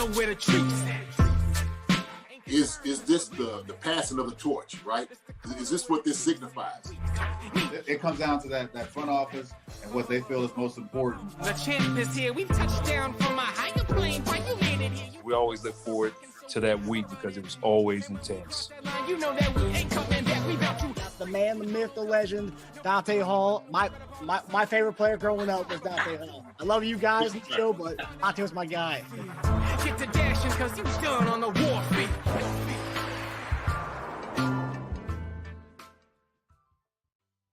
know where the treats at. Is this the passing of the torch, right? Is this what this signifies? It comes down to that front office and what they feel is most important. The champ is here. We touched down from a higher plane. Why you made it here? We always look forward to that week because it was always intense. You know that we ain't coming back. We about to. The man, the myth, the legend, Dante Hall. My favorite player growing up was Dante Hall. I love you guys in the show, but Dante was my guy. Get to dashing because you done on the warfare.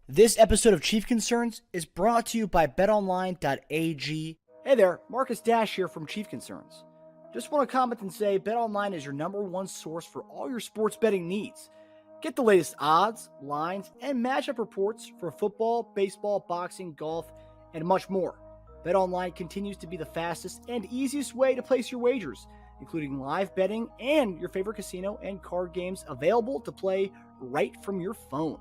This episode of Chief Concerns is brought to you by betonline.ag. Hey there, Marcus Dash here from Chief Concerns. Just want to comment and say BetOnline is your #1 source for all your sports betting needs. Get the latest odds, lines, and matchup reports for football, baseball, boxing, golf, and much more. BetOnline continues to be the fastest and easiest way to place your wagers, including live betting and your favorite casino and card games available to play right from your phone.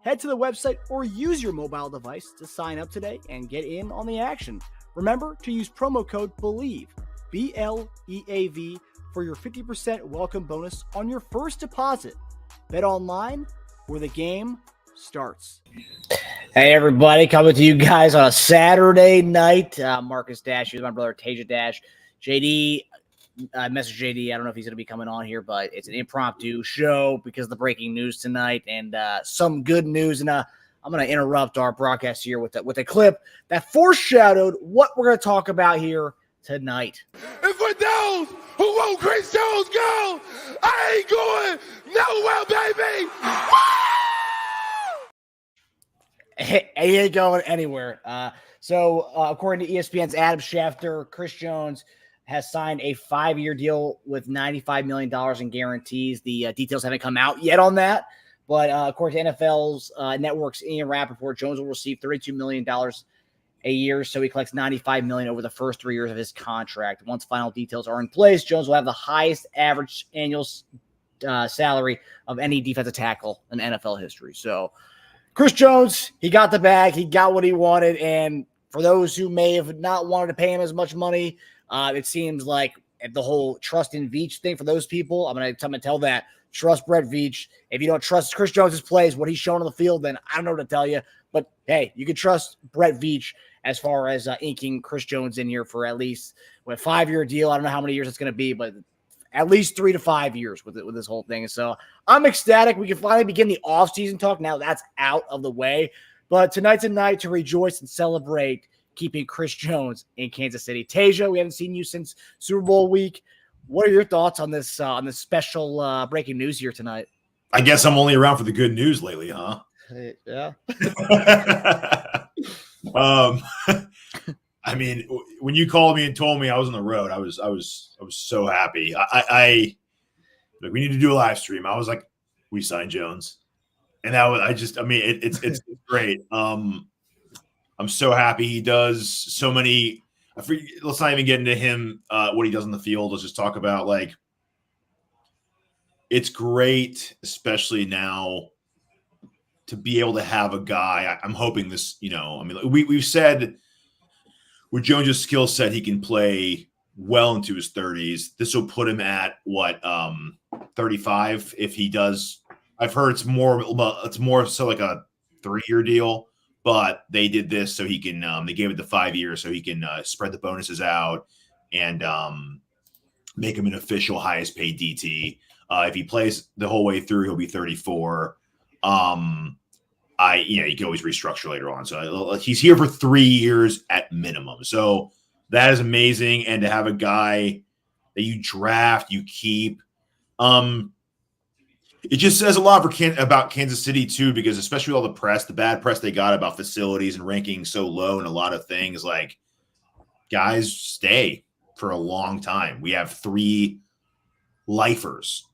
Head to the website or use your mobile device to sign up today and get in on the action. Remember to use promo code BELIEVE, BLEAV, for your 50% welcome bonus on your first deposit. Bet online, where the game starts. Hey everybody, coming to you guys on a Saturday night. Marcus Dash, here's my brother Teja Dash. JD, I messaged JD. I don't know if he's going to be coming on here, but it's an impromptu show because of the breaking news tonight and some good news. And I'm going to interrupt our broadcast here with a clip that foreshadowed what we're going to talk about here tonight. And for those who want Chris Jones gone, I ain't going nowhere, baby. He ain't going anywhere. So according to ESPN's Adam Schefter, Chris Jones has signed a 5-year deal with $95 million in guarantees. The details haven't come out yet on that. But according to NFL's network's Ian Rappaport, Jones will receive $32 million a year, so he collects $95 million over the first 3 years of his contract. Once final details are in place, Jones will have the highest average annual salary of any defensive tackle in NFL history. So Chris Jones, he got the bag. He got what he wanted. And for those who may have not wanted to pay him as much money, it seems like the whole trust in Veach thing for those people, I'm going to tell that. Trust Brett Veach. If you don't trust Chris Jones' plays, what he's shown on the field, then I don't know what to tell you. But, hey, you can trust Brett Veach as far as inking Chris Jones in here for at least a 5-year deal. I don't know how many years it's going to be, but at least 3 to 5 years with this whole thing. So I'm ecstatic. We can finally begin the offseason talk. Now that's out of the way. But tonight's a night to rejoice and celebrate keeping Chris Jones in Kansas City. Teja, we haven't seen you since Super Bowl week. What are your thoughts on this special breaking news here tonight? I guess I'm only around for the good news lately, huh? Yeah. I mean, when you called me and told me I was on the road, I was so happy. I like, we need to do a live stream. I was like, we signed Jones, and that was it's great. I'm so happy he does so many. Let's not even get into him, what he does on the field. Let's just talk about, like, it's great, especially now, to be able to have a guy. I'm hoping this, we've said with Jones' skill set, he can play well into his 30s. This will put him at 35 if he does. I've heard it's more so like a 3-year deal. But they did this so he can they gave it the 5 years so he can spread the bonuses out and make him an official highest paid DT. If he plays the whole way through, he'll be 34. You can always restructure later on. So he's here for 3 years at minimum. So that is amazing. And to have a guy that you draft, you keep. It just says a lot about Kansas City, too, because especially all the bad press they got about facilities and ranking so low and a lot of things, like, guys stay for a long time. We have 3 lifers,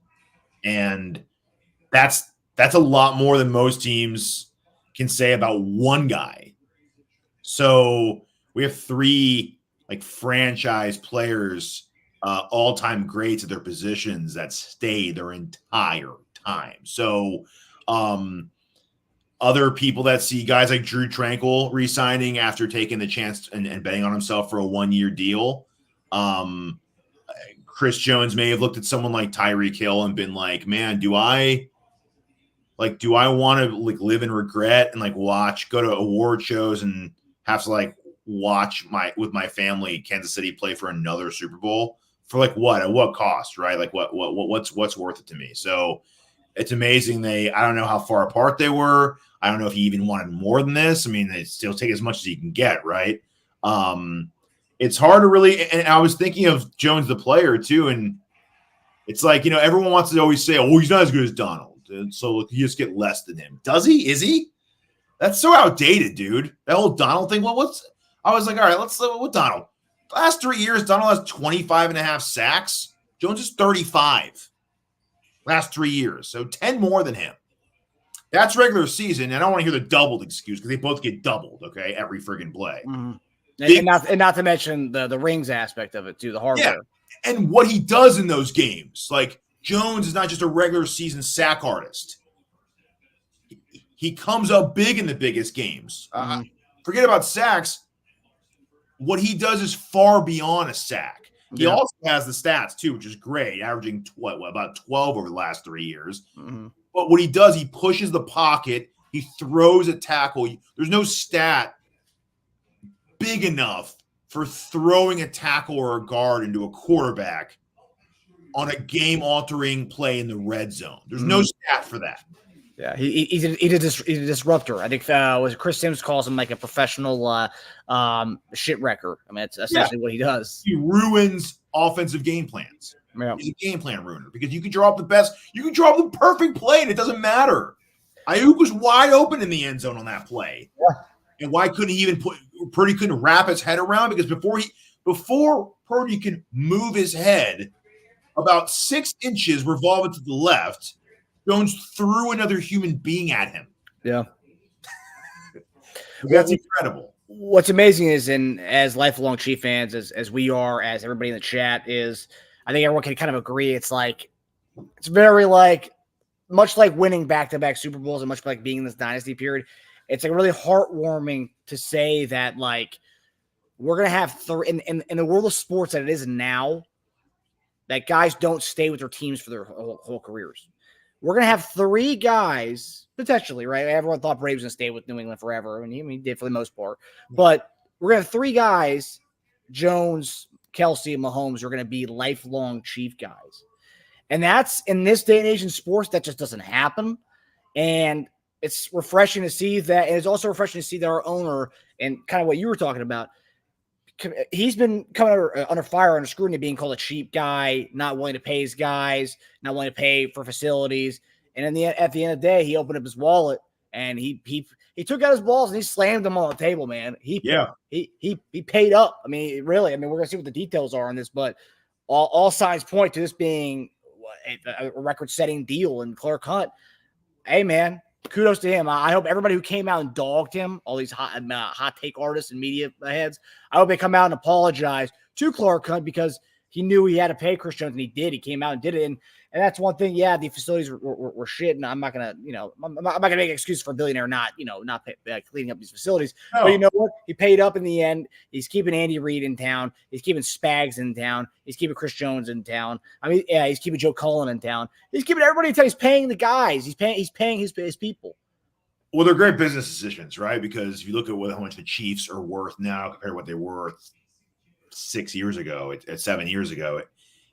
and that's a lot more than most teams can say about one guy. So we have 3 like franchise players, all-time greats at their positions that stay their entire time. So other people that see guys like Drew Tranquil re-signing after taking the chance and betting on himself for a 1-year deal. Chris Jones may have looked at someone like Tyreek Hill and been like, man, do I want to like live in regret and like go to award shows and have to like watch with my family Kansas City play for another Super Bowl for like what? At what cost, right? Like what's worth it to me? So it's amazing. I don't know how far apart they were. I don't know if he even wanted more than this. I mean, they still take as much as he can get, right? It's hard to really, and I was thinking of Jones, the player, too, and it's like, everyone wants to always say, oh, he's not as good as Donald, and so you just get less than him. Does he? Is he? That's so outdated, dude. That whole Donald thing. Well, I was like, all right, let's live with Donald. Last 3 years, Donald has 25.5 sacks. Jones is 35. Last 3 years, so 10 more than him. That's regular season, and I don't want to hear the doubled excuse because they both get doubled, okay, every friggin' play. Mm-hmm. And not to mention the rings aspect of it too, the hardware. Yeah. And what he does in those games. Like, Jones is not just a regular season sack artist. He comes up big in the biggest games. Forget about sacks. What he does is far beyond a sack. He also has the stats too, which is great, averaging about 12 over the last 3 years. Mm-hmm. But what he does, he pushes the pocket. He throws a tackle. There's no stat big enough for throwing a tackle or a guard into a quarterback on a game-altering play in the red zone. There's no stat for that. Yeah, he's a disruptor. I think Chris Sims calls him like a professional shit wrecker. I mean, it's essentially what he does. He ruins offensive game plans. Yeah. He's a game plan ruiner because you can draw up the perfect play and it doesn't matter. Ayuk was wide open in the end zone on that play. Yeah. And why couldn't he even Purdy couldn't wrap his head around? Because before Purdy can move his head about 6 inches revolving to the left, Jones threw another human being at him. Yeah. That's incredible. What's amazing is, as lifelong Chief fans, as we are, as everybody in the chat is, I think everyone can kind of agree. It's very much like winning back-to-back Super Bowls and much like being in this dynasty period. It's like really heartwarming to say that we're going to have in the world of sports that it is now, that guys don't stay with their teams for their whole careers. We're going to have 3 guys, potentially, right? Everyone thought Brady was going to stay with New England forever. I mean, he did for the most part. But we're going to have 3 guys, Jones, Kelsey, and Mahomes, are going to be lifelong Chief guys. And that's, in this day and age in sports, that just doesn't happen. And it's refreshing to see that. And it's also refreshing to see that our owner, and kind of what you were talking about, he's been coming under fire, under scrutiny, being called a cheap guy, not willing to pay his guys, not willing to pay for facilities. And at the end of the day, he opened up his wallet and he took out his balls and he slammed them on the table, man. He paid up. I mean, really. I mean, we're gonna see what the details are on this, but all signs point to this being a record-setting deal. And Clark Hunt, hey man, kudos to him. I hope everybody who came out and dogged him, all these hot take artists and media heads, I hope they come out and apologize to Clark Hunt, because he knew he had to pay Chris Jones, and he did. He came out and did it, and that's one thing. Yeah, the facilities were shit, and I'm not gonna, I'm not gonna make an excuse for a billionaire not cleaning up these facilities. No. But you know what? He paid up in the end. He's keeping Andy Reid in town. He's keeping Spags in town. He's keeping Chris Jones in town. I mean, yeah, he's keeping Joe Cullen in town. He's keeping everybody in town. He's paying the guys. He's paying his people. Well, they're great business decisions, right? Because if you look at how much the Chiefs are worth now compared to what they were 6 years ago, 7 years ago,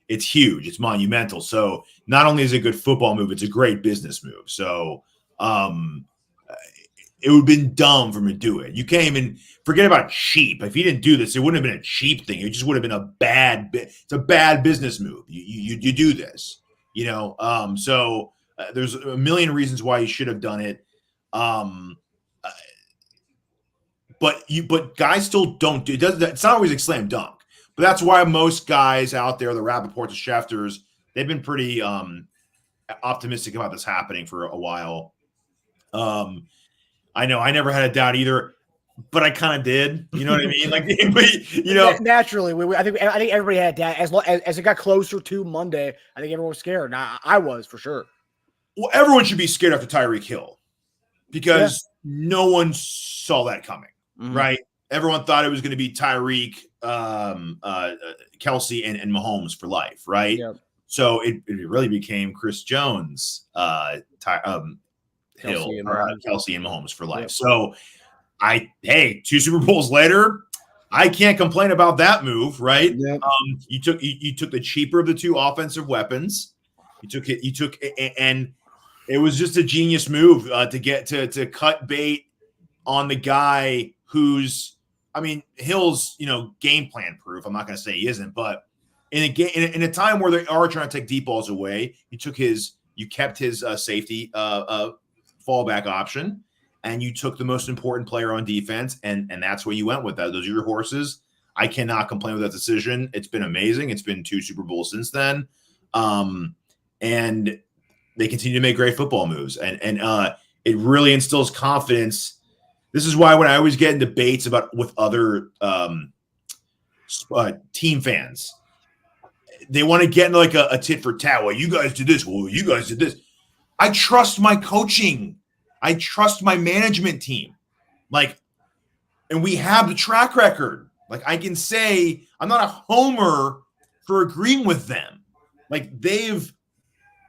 it's huge. It's monumental. So not only is it a good football move, it's a great business move. So it would have been dumb for him to do it. You can't even forget about cheap. If he didn't do this, it wouldn't have been a cheap thing. It just would have been it's a bad business move. You do this, So there's a million reasons why you should have done it. But guys still don't do it. It's not always a slam dunk. But that's why most guys out there, the Rappaports, the Schefters, they've been pretty optimistic about this happening for a while. I know I never had a doubt either, but I kind of did. You know what I mean? Naturally, I think everybody had doubt. As it got closer to Monday, I think everyone was scared. And I was, for sure. Well, everyone should be scared after Tyreek Hill, because no one saw that coming, right? everyone thought it was going to be Tyreek, Kelsey, and Mahomes for life, right? Yep. So it really became Chris Jones, Kelsey and Mahomes for life. Yep. So 2 Super Bowls later, I can't complain about that move, right? Yep. You took the cheaper of the 2 offensive weapons. And it was just a genius move to get to cut bait on the guy who's, I mean, Hill's, game plan proof. I'm not going to say he isn't, but in a time where they are trying to take deep balls away, you kept his safety fallback option, and you took the most important player on defense, and that's where you went with that. Those are your horses. I cannot complain with that decision. It's been amazing. It's been 2 Super Bowls since then. And they continue to make great football moves. And it really instills confidence. This is why when I always get in debates with other team fans, they want to get into like a tit for tat. Well, you guys did this. Well, you guys did this. I trust my coaching. I trust my management team. And we have the track record. I can say I'm not a homer for agreeing with them.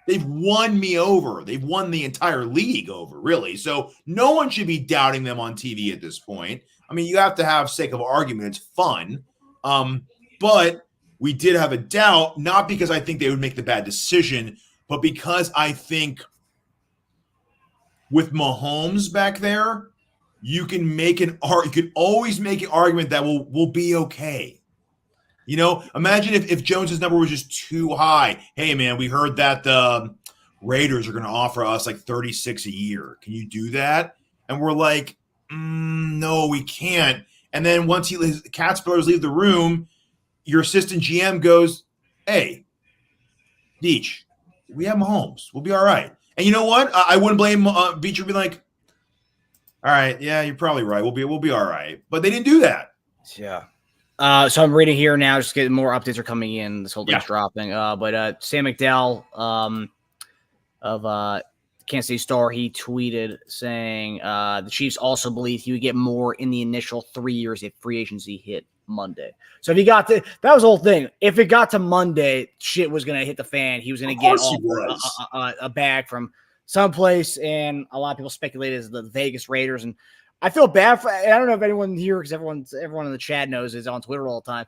They've won me over. They've won the entire league over, really. So no one should be doubting them on TV at this point. I mean, you have to have sake of argument. It's fun. But we did have a doubt, not because I think they would make the bad decision, but because I think with Mahomes back there, you can always make an argument that will be okay. Imagine if Jones's number was just too high. Hey, man, we heard that the Raiders are going to offer us 36 a year. Can you do that? And we're like, no, we can't. And then once his Katz brothers leave the room, your assistant GM goes, hey, Veach, we have Mahomes. We'll be all right. And you know what? I wouldn't blame Veach for being like, all right, yeah, you're probably right. We'll be all right. But they didn't do that. Yeah. So I'm reading here now, just getting more updates are coming in. This whole thing's dropping. But Sam McDowell of Kansas City Star, he tweeted saying the Chiefs also believe he would get more in the initial 3 years if free agency hit Monday. So if he got to, that was the whole thing. If it got to Monday, shit was going to hit the fan. He was going to get a bag from someplace, and a lot of people speculated as the Vegas Raiders. And I feel bad for, I don't know if anyone here, because everyone in the chat knows is on Twitter all the time.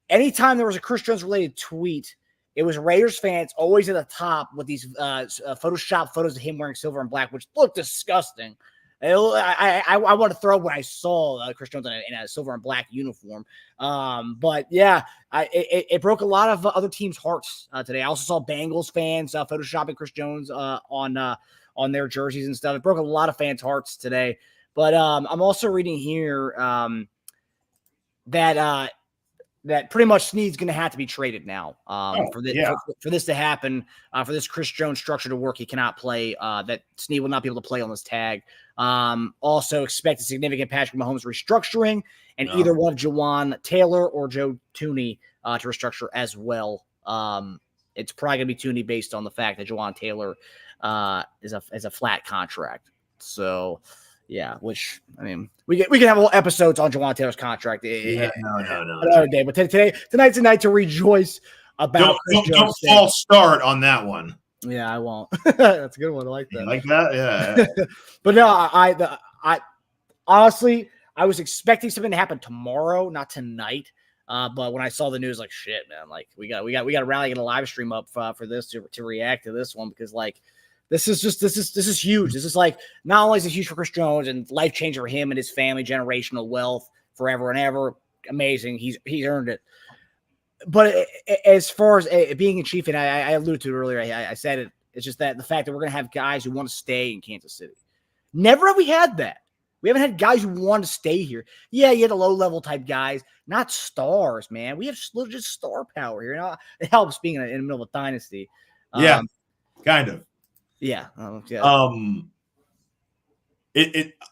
Anytime there was a Chris Jones related tweet, it was Raiders fans always at the top with these Photoshop photos of him wearing silver and black, which looked disgusting. I want to throw when I saw Chris Jones in a silver and black uniform. But yeah, it broke a lot of other teams' hearts today. I also saw Bengals fans photoshopping Chris Jones on their jerseys and stuff. It broke a lot of fans' hearts today. But I'm also reading here that pretty much Sneed's going to have to be traded now for this to happen, for this Chris Jones structure to work. He cannot play. That Sneed will not be able to play on this tag. Also expect a significant Patrick Mahomes restructuring, and either one of Jawan Taylor or Joe Tooney to restructure as well. It's probably going to be Tooney based on the fact that Jawan Taylor is a flat contract. So. Yeah, which, I mean, we can have whole episodes on Jawan Taylor's contract. No. Another day. But tonight's a night to rejoice about Chris Jones. Don't false start on that one. Yeah, I won't. That's a good one. I like that. You like that? Yeah. But no, I honestly, I was expecting something to happen tomorrow, not tonight. But when I saw the news, like, shit, man, like we got to rally, get a live stream up for this to react to this one, because This is huge. This is not only is it huge for Chris Jones and life changer for him and his family, generational wealth forever and ever. Amazing. He's earned it. But as far as being a Chief, and I alluded to it earlier, I said it. It's just that the fact that we're going to have guys who want to stay in Kansas City. Never have we had that. We haven't had guys who want to stay here. Yeah, you had the low-level type guys, not stars, man. We have just star power here. It helps being in the middle of a dynasty. Yeah, kind of. Yeah.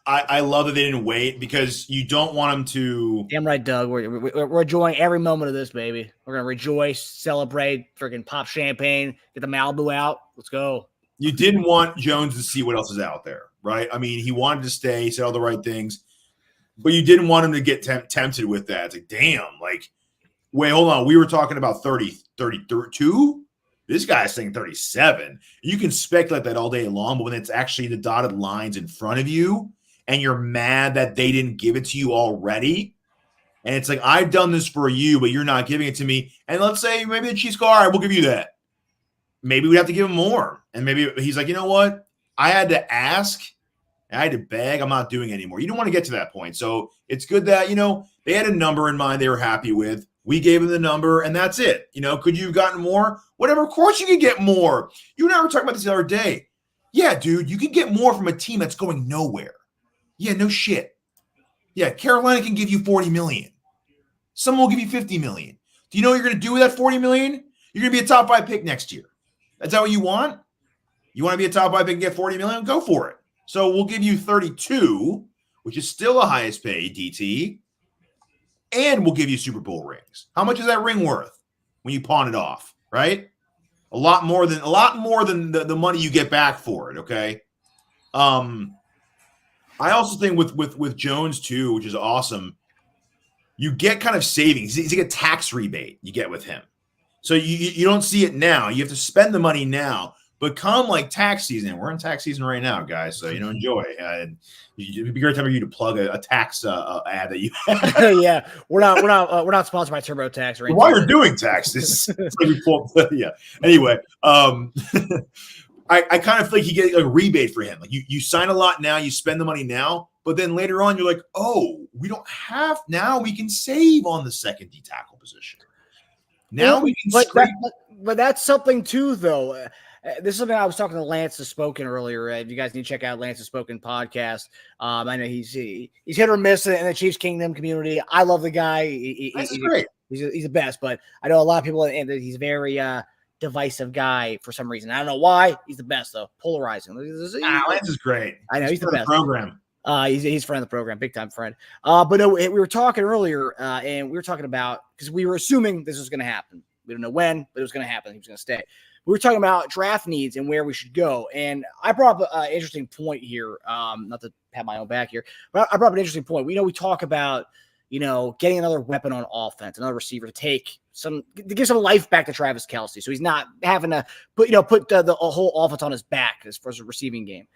I love that they didn't wait, because you don't want them to. Damn right, Doug. We're enjoying every moment of this, baby. We're gonna rejoice, celebrate, freaking pop champagne, get the Malibu out. Let's go. You didn't want Jones to see what else is out there, right? I mean, he wanted to stay, said all the right things. but you didn't want him to get tempted with that. It's like, damn, like, wait, hold on. We were talking about 32. This guy's saying 37. You can speculate that all day long, but when it's actually the dotted lines in front of you and you're mad that they didn't give it to you already, and it's like, I've done this for you, but you're not giving it to me. And let's say maybe the Chiefs go, all right, we'll give you that. Maybe we have to give him more. And maybe he's like, you know what? I had to ask. I had to beg. I'm not doing it anymore. You don't want to get to that point. So it's good that, they had a number in mind they were happy with. We gave him the number, and that's it. Could you have gotten more? Whatever. Of course you could get more. You and I were talking about this the other day. Yeah, dude, you could get more from a team that's going nowhere. Yeah, no shit. Yeah, Carolina can give you $40 million. Someone will give you $50 million. Do you know what you're going to do with that $40 million? You're going to be a top 5 pick next year. Is that what you want? You want to be a top 5 pick and get $40 million? Go for it. So we'll give you 32, which is still the highest paid DT, and we'll give you Super Bowl rings. How much is that ring worth when you pawn it off, right? A lot more than the money you get back for it, okay? I also think with Jones too, which is awesome, you get kind of savings. It's like a tax rebate you get with him. So you don't see it now. You have to spend the money now. But come like tax season, we're in tax season right now, guys. So enjoy. It'd be a great time for you to plug a tax ad that you have. Yeah, we're not sponsored by TurboTax or anything. While you're doing taxes, yeah. Anyway, I kind of feel like you get a rebate for him. Like you sign a lot now, you spend the money now, but then later on you're like, oh, we don't have now. We can save on the second D tackle position. Now we can. But that's something too, though. This is something I was talking to Lance has Spoken earlier. You guys need to check out Lance has Spoken podcast. I know he's hit or miss in the Chiefs Kingdom community. I love the guy. That's great. He's the best, but I know a lot of people, and he's a very divisive guy for some reason. I don't know why. He's the best though. Polarizing. Lance is great. I know he's the best. Program. He's a friend of the program, big time friend. But no, we were talking earlier, and we were talking about because we were assuming this was going to happen. We don't know when, but it was going to happen. He was going to stay. We were talking about draft needs and where we should go. And I brought up an interesting point here, not to pat my own back here, but I brought up an interesting point. We talk about, getting another weapon on offense, another receiver to give some life back to Travis Kelce. So he's not having to put the whole offense on his back as far as a receiving game.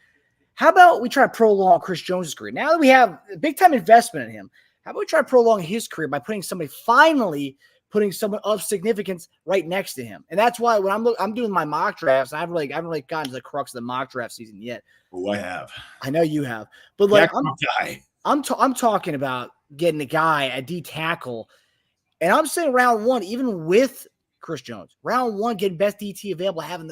How about we try to prolong Chris Jones' career? Now that we have a big time investment in him, how about we try to prolong his career by putting someone of significance right next to him? And that's why when I'm doing my mock drafts, I haven't really gotten to the crux of the mock draft season yet. Oh, I have. I know you have, but I'm talking about getting a guy at D tackle, and I'm saying round one, even with Chris Jones, round one, getting best DT available, having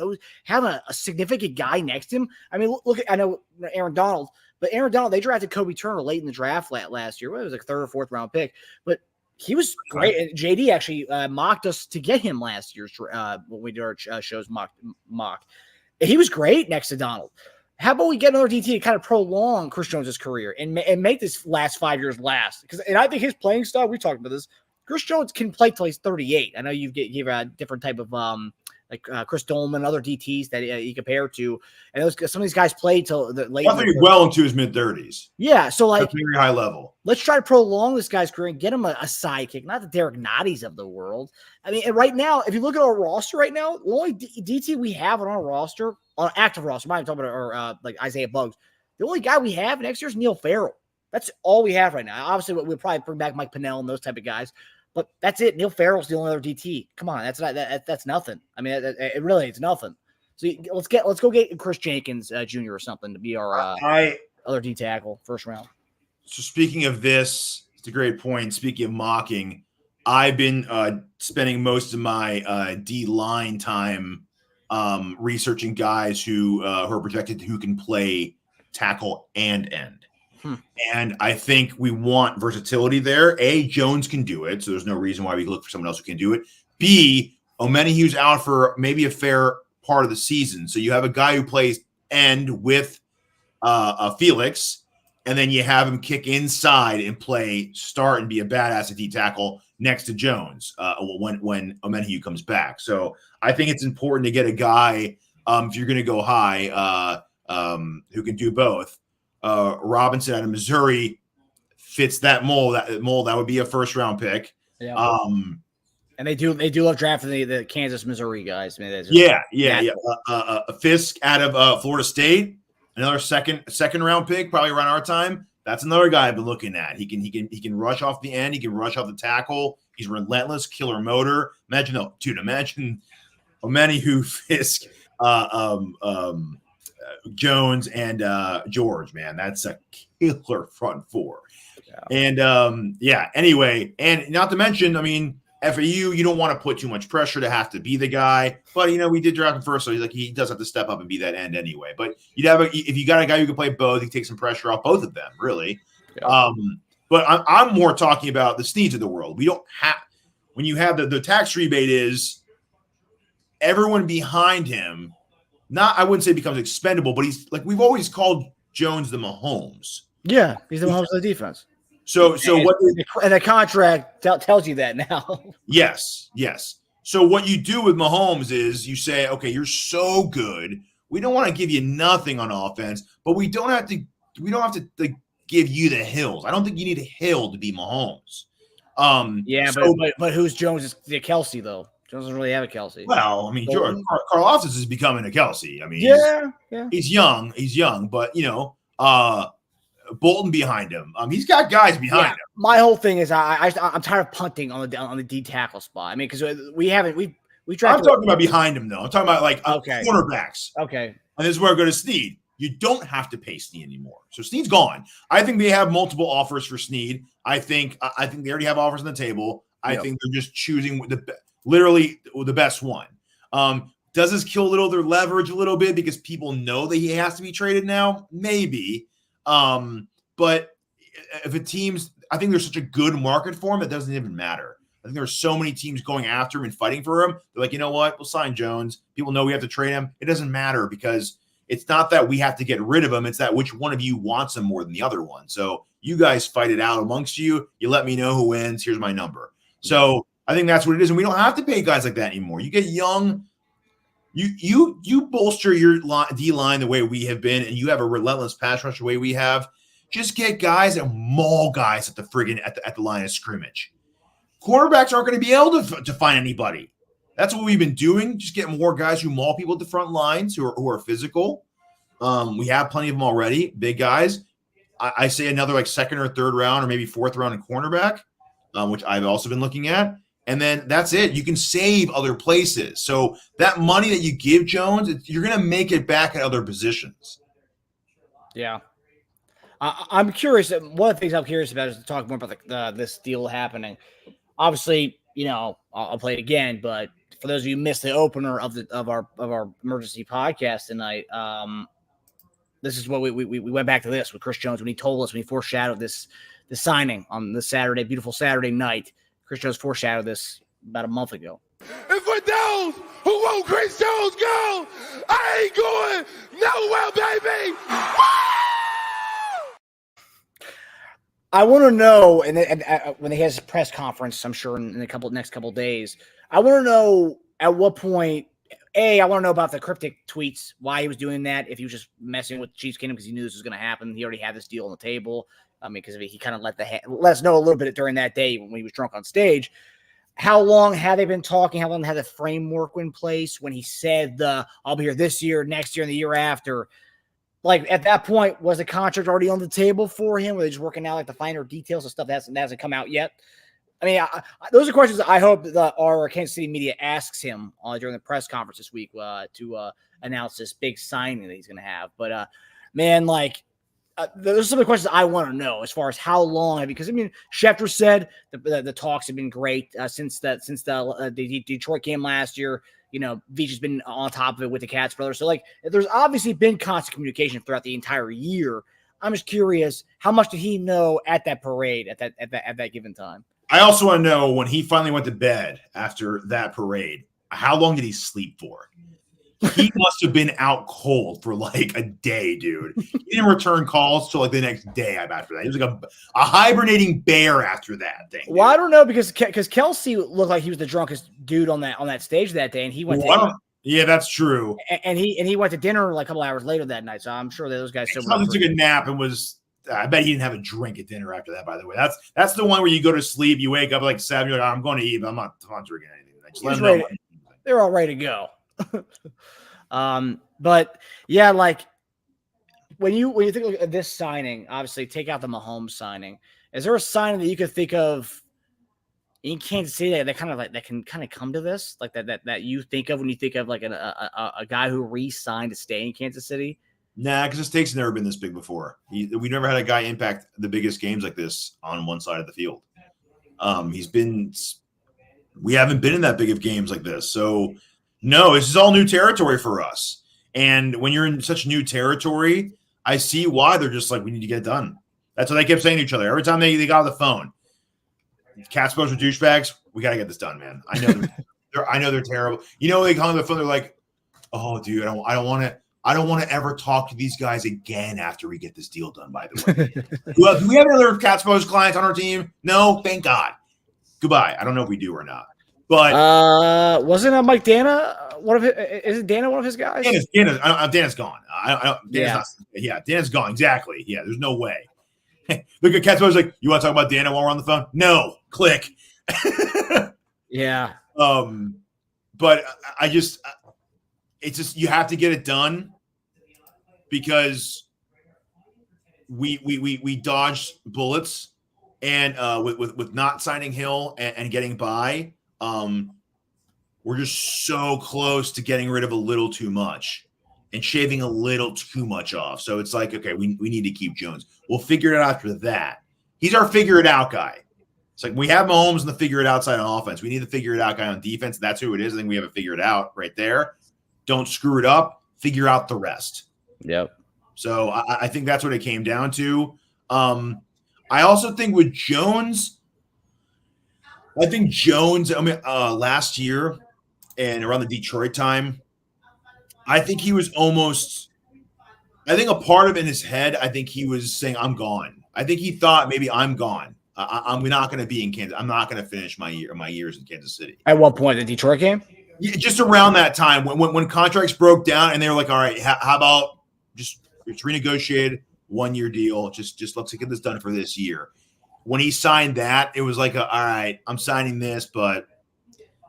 a significant guy next to him. I mean, look, I know Aaron Donald, but Aaron Donald, they drafted Kobe Turner late in the draft last year. It was like 3rd or 4th round pick, but he was great. And JD actually mocked us to get him last year's when we did our shows mock. He was great next to Donald. How about we get another DT to kind of prolong Chris Jones' career and make this last 5 years last? And I think his playing style, we talked about this, Chris Jones can play till he's 38. I know you give a different type of Chris Dolman, other DTs that you compare to, and some of these guys played till the late. I think well into his mid-30s. Yeah, so that's very high level. Let's try to prolong this guy's career and get him a sidekick, not the Derek Notties of the world. I mean, and right now, if you look at our roster right now, the only DT we have on our roster, on active roster, I'm not even talking about like Isaiah Buggs. The only guy we have next year is Neil Farrell. That's all we have right now. Obviously, we'll probably bring back Mike Pennell and those type of guys. But that's it. Neil Farrell's the only other DT. Come on, that's nothing. I mean, it really it's nothing. So let's go get Chris Jenkins Jr. or something to be our other D tackle first round. So speaking of this, it's a great point. Speaking of mocking, I've been spending most of my D line time researching guys who are projected who can play tackle and end. And I think we want versatility there. A, Jones can do it, so there's no reason why we look for someone else who can do it. B, Omenahu's out for maybe a fair part of the season. So you have a guy who plays end with Felix, and then you have him kick inside and start and be a badass at D tackle next to Jones when Omenahu comes back. So I think it's important to get a guy, if you're going to go high, who can do both. Robinson out of Missouri, fits that mold. That would be a first round pick. Yeah. And they do love drafting the Kansas, Missouri guys. I mean, Fisk out of Florida State, another second round pick, probably around our time. That's another guy I've been looking at. He can rush off the end. He can rush off the tackle. He's relentless, killer motor. Imagine who Fisk, Jones, and George. Man, that's a killer front four. Yeah. And anyway, and not to mention, I mean, FAU, you don't want to put too much pressure to have to be the guy, but we did draft him first, so he does have to step up and be that end anyway. But if you got a guy who can play both, he takes some pressure off both of them, really. Yeah. But I'm more talking about the Sneeds of the world. We don't have when you have the tax rebate is everyone behind him. Not I wouldn't say becomes expendable, but he's like we've always called Jones the Mahomes. Yeah, he's the Mahomes of the defense. So what the contract tells you that now. Yes. So what you do with Mahomes is you say, okay, you're so good. We don't want to give you nothing on offense, but we don't have to like, give you the hills. I don't think you need a hill to be Mahomes. But who's Jones? Is the Kelsey though? Jones doesn't really have a Kelsey. Well, I mean, Carl Offis is becoming a Kelsey. I mean, he's young, but Bolton behind him. He's got guys behind him. My whole thing is I'm tired of punting on the D tackle spot. I mean, because we tried. I'm talking about behind him though. I'm talking about like cornerbacks. Okay. And this is where I go to Sneed. You don't have to pay Sneed anymore. So Sneed's gone. I think they have multiple offers for Sneed. I think they already have offers on the table. I think they're just choosing the best one. Does this kill their leverage a little bit because people know that he has to be traded now? Maybe. But if I think there's such a good market for him, it doesn't even matter. I think there's so many teams going after him and fighting for him. They're like, you know what? We'll sign Jones. People know we have to trade him. It doesn't matter because it's not that we have to get rid of him. It's that which one of you wants him more than the other one. So you guys fight it out amongst you. You let me know who wins. Here's my number. So I think that's what it is. And we don't have to pay guys like that anymore. You get young. You bolster your D line the way we have been, and you have a relentless pass rush the way we have. Just get guys and maul guys at the line of scrimmage. Quarterbacks aren't going to be able to find anybody. That's what we've been doing. Just get more guys who maul people at the front lines who are physical. We have plenty of them already, big guys. I say another like second or third round or maybe fourth round in cornerback, which I've also been looking at. And then that's it. You can save other places. So that money that you give Jones, you're going to make it back at other positions. Yeah. I'm curious. One of the things I'm curious about is to talk more about this deal happening. Obviously, I'll play it again, but for those of you who missed the opener of our emergency podcast tonight, this is what we went back to this with Chris Jones when he foreshadowed this signing on this Saturday, beautiful Saturday night. Chris Jones foreshadowed this about a month ago. And for those who want Chris Jones gone, I ain't going nowhere, baby. I want to know, and when he has his press conference, I'm sure in the next couple of days, I want to know at what point. I want to know about the cryptic tweets, why he was doing that, if he was just messing with Chiefs Kingdom because he knew this was going to happen. He already had this deal on the table. I mean, because he kind of let us know a little bit during that day when he was drunk on stage. How long had they been talking? How long had the framework in place when he said I'll be here this year, next year, and the year after? Like at that point, was the contract already on the table for him? Were they just working out like the finer details and stuff that hasn't come out yet? I mean, those are questions I hope our Kansas City media asks him during the press conference this week to announce this big signing that he's going to have. But man, those are some of the questions I want to know as far as how long because I mean, Schefter said the talks have been great since the Detroit game last year. Veach has been on top of it with the Katz brothers. So there's obviously been constant communication throughout the entire year. I'm just curious, how much did he know at that parade at that given time? I also want to know when he finally went to bed after that parade, how long did he sleep for? He must have been out cold for like a day, dude. He didn't return calls till like the next day after that. He was like a hibernating bear after that thing. Well, I don't know because Kelsey looked like he was the drunkest dude on that stage that day, and he went. Yeah, that's true. And he went to dinner like a couple hours later that night. So I'm sure that those guys probably took a nap and was I bet he didn't have a drink at dinner after that, by the way. That's the one where you go to sleep, you wake up like 7, you're like, I'm going to eat, but I'm not drinking anything. Just let them know. They're all ready to go. But yeah, like when you think of this signing, obviously take out the Mahomes signing. Is there a signing that you could think of in Kansas City that can kind of come to this, like that you think of when you think of like a guy who re-signed to stay in Kansas City? Nah, because the stakes have never been this big before. We never had a guy impact the biggest games like this on one side of the field. We haven't been in that big of games like this. So, no, this is all new territory for us. And when you're in such new territory, I see why they're just like, we need to get it done. That's what they kept saying to each other. Every time they got on the phone, Cats are douchebags. We got to get this done, man. I know they're terrible. You know, they call on the phone. They're like, oh, dude, I don't want to ever talk to these guys again after we get this deal done, by the way. Do we have any other Cats clients on our team? No, thank God. Goodbye. I don't know if we do or not. But wasn't Mike Dana is Dana one of his guys? Dana's gone. Dana's gone. Exactly. Yeah, there's no way. Look at Cats like, you want to talk about Dana while we're on the phone? No. Click. Yeah. But it's just you have to get it done because we dodged bullets and with not signing Hill and getting by, we're just so close to getting rid of a little too much and shaving a little too much off. So it's like, okay, we need to keep Jones. We'll figure it out after that. He's our figure it out guy. It's like we have Mahomes in the figure it out side on offense. We need the figure it out guy on defense. That's who it is. I think we have it figured out right there. Don't screw it up. Figure out the rest. Yep. So I think that's what it came down to. I also think with Jones, last year and around the Detroit time, I think he was I think a part of in his head, I think he was saying, I'm gone. I think he thought maybe I'm gone. I'm not going to be in Kansas. I'm not going to finish my years in Kansas City. At what point? The Detroit game? Yeah, just around that time when contracts broke down and they were like, all right, how about just it's renegotiated 1-year deal. Just let's get this done for this year. When he signed that, it was like, all right, I'm signing this, but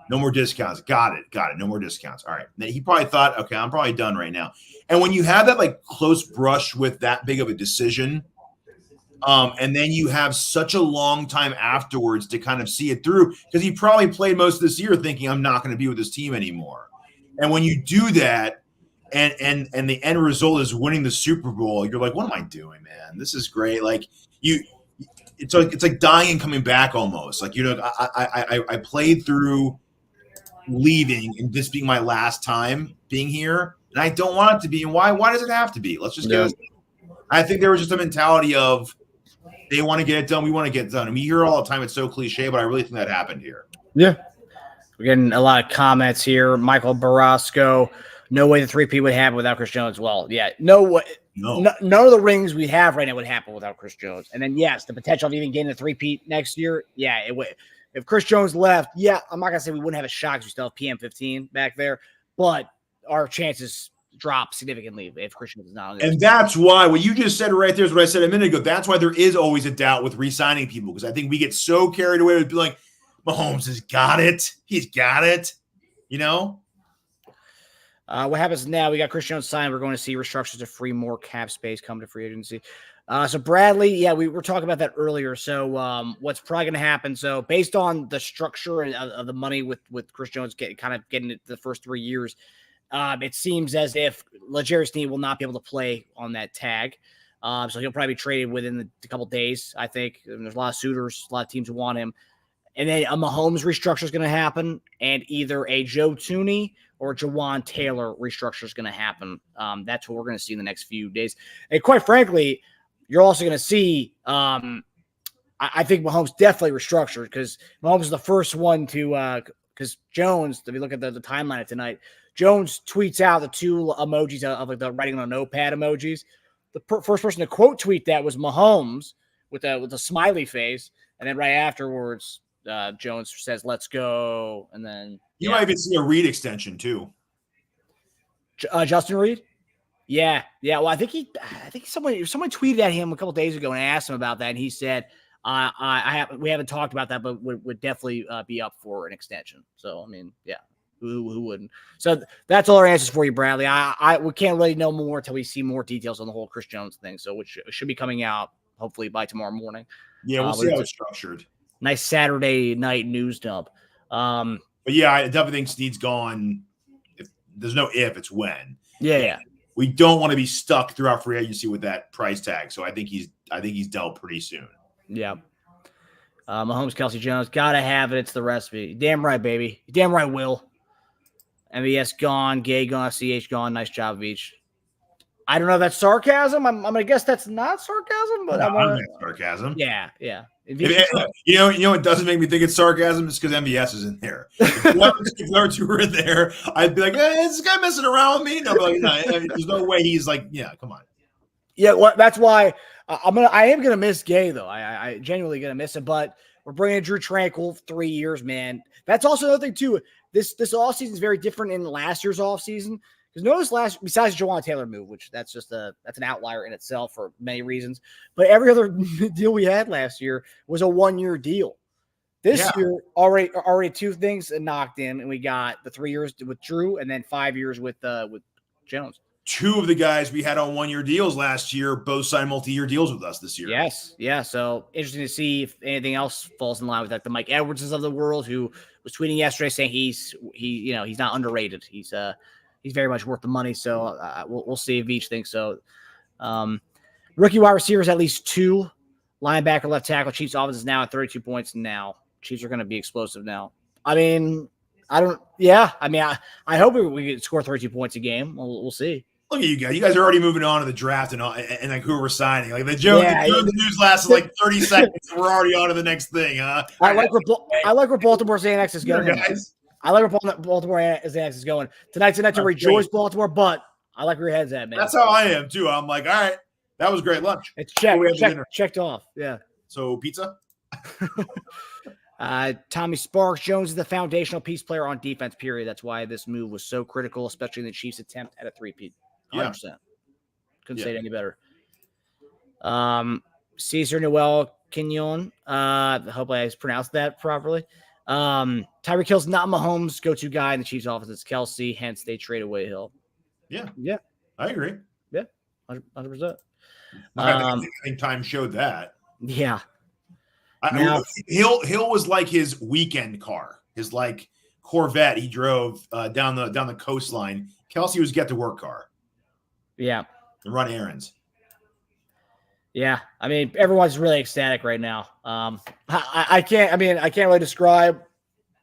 no more discounts. Got it. No more discounts. All right. Then he probably thought, okay, I'm probably done right now. And when you have that like close brush with that big of a decision, and then you have such a long time afterwards to kind of see it through, because he probably played most of this year thinking I'm not going to be with this team anymore. And when you do that, and the end result is winning the Super Bowl, you're like, what am I doing, man? This is great. Like it's like dying and coming back almost. Like, I played through leaving and this being my last time being here, and I don't want it to be. And why does it have to be? Let's just go. I think there was just a mentality of they want to get it done, we want to get it done. And we hear all the time it's so cliche, but I really think that happened here. Yeah. We're getting a lot of comments here. Michael Barasco, no way the three-peat would happen without Chris Jones. Well, yeah, no way. No. None of the rings we have right now would happen without Chris Jones. And then, yes, the potential of even getting a three-peat next year, yeah, it would. If Chris Jones left, yeah, I'm not going to say we wouldn't have a shot because we still have PM15 back there, but our chances drop significantly if Chris Jones is not on there. And that's why what you just said right there is what I said a minute ago. That's why there is always a doubt with re-signing people, because I think we get so carried away with like, Mahomes has got it. He's got it, you know? What happens now? We got Chris Jones signed. We're going to see restructures to free more cap space come to free agency. So Bradley, yeah, we were talking about that earlier. So what's probably going to happen? So based on the structure of the money with Chris Jones getting it the first 3 years, it seems as if JariusSneed will not be able to play on that tag. So he'll probably be traded within a couple days, I think. And there's a lot of suitors, a lot of teams who want him. And then a Mahomes restructure is going to happen, and either a Joe Thuney or a Jawan Taylor restructure is going to happen. That's what we're going to see in the next few days. And quite frankly, you're also going to see, I think Mahomes definitely restructured, because Mahomes is the first one to, because Jones, if you look at the timeline of tonight, Jones tweets out the two emojis of like the writing on a notepad emojis. The first person to quote tweet that was Mahomes with a smiley face, and then right afterwards, Jones says, "Let's go," and then you might even see a Reed extension too. Justin Reed. Yeah. Well, I think someone tweeted at him a couple days ago and asked him about that, and he said, we haven't talked about that, but would definitely be up for an extension. So, I mean, yeah, who wouldn't? So that's all our answers for you, Bradley. We can't really know more until we see more details on the whole Chris Jones thing. So, which should be coming out hopefully by tomorrow morning. Yeah, we'll see how it's structured. Nice Saturday night news dump. But yeah, I definitely think Sneed's gone. There's no if, it's when. Yeah. We don't want to be stuck throughout free agency with that price tag. So I think he's dealt pretty soon. Yeah. Mahomes, Kelsey, Jones, gotta have it. It's the recipe. Damn right, baby. Damn right, Will. MVS gone, Gay gone, CH gone. Nice job, Veach. I don't know if that's sarcasm. I'm gonna guess that's not sarcasm, but I'm gonna sarcasm. Yeah. You know, it doesn't make me think it's sarcasm. It's because MVS is in there. If the other two were in there, I'd be like, is this guy messing around with me? No, like, no, there's no way he's like, yeah, come on. Yeah, well, that's why I am gonna miss Gay though. I genuinely gonna miss him. But we're bringing Drew Tranquil 3 years, man. That's also another thing too. This offseason is very different in last year's offseason. Because notice besides Jawan Taylor move, which that's an outlier in itself for many reasons. But every other deal we had last year was a 1-year deal. This year, already two things knocked in, and we got the 3 years with Drew, and then 5 years with Jones. Two of the guys we had on 1-year deals last year both signed multi-year deals with us this year. Yes, yeah. So interesting to see if anything else falls in line with that. The Mike Edwardses of the world, who was tweeting yesterday saying he's not underrated. He's very much worth the money. So we'll see if Veach thinks so. Rookie wide receivers, at least 2. Linebacker, left tackle. Chiefs offense is now at 32 points now. Chiefs are going to be explosive now. I mean, I hope we could score 32 points a game. We'll see. Look at you guys. You guys are already moving on to the draft and like who we're signing. Like the Jones news lasted like 30 seconds. We're already on to the next thing, huh? I like where Baltimore Xanax is going. Guys. I like where Baltimore Xanax is going. Tonight's a night to rejoice, Baltimore, but I like where your head's at, man. That's how I am, too. I'm like, all right, that was great lunch. It's checked off. Yeah. So pizza? Tommy Sparks, Jones is the foundational piece player on defense, period. That's why this move was so critical, especially in the Chiefs' attempt at a three-peat. 100%. Couldn't say it any better. Cesar Noel Quignon. Hopefully I pronounced that properly. Tyreek Hill's not Mahomes' go-to guy in the Chiefs' offense. It's Kelsey, hence they trade away Hill. Yeah. I agree. Yeah, 100%. I think time showed that. Yeah. Hill was like his weekend car, his like Corvette he drove down the coastline. Kelsey was get to work car. Yeah. And run errands. Yeah. I mean, everyone's really ecstatic right now. I can't really describe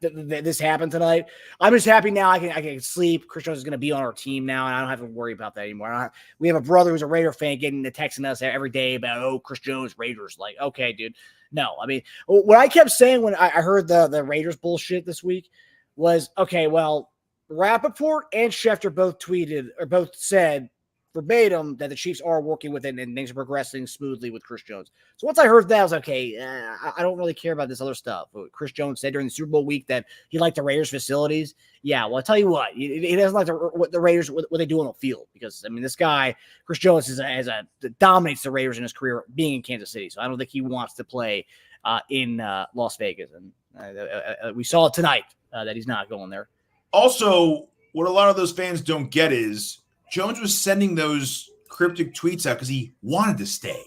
that this happened tonight. I'm just happy now I can sleep. Chris Jones is going to be on our team now, and I don't have to worry about that anymore. We have a brother who's a Raider fan getting to texting us every day about, Chris Jones, Raiders. Like, okay, dude. No, I mean, what I kept saying when I heard the Raiders bullshit this week was, okay, well, Rappaport and Schefter both said verbatim that the Chiefs are working with it and things are progressing smoothly with Chris Jones. So once I heard that, I was like, okay, I don't really care about this other stuff. Chris Jones said during the Super Bowl week that he liked the Raiders facilities. Yeah, well, I'll tell you what, he doesn't like what the Raiders, what they do on the field. Because, I mean, this guy, Chris Jones, dominates the Raiders in his career being in Kansas City. So I don't think he wants to play in Las Vegas. And we saw it tonight that he's not going there. Also, what a lot of those fans don't get is Jones was sending those cryptic tweets out because he wanted to stay.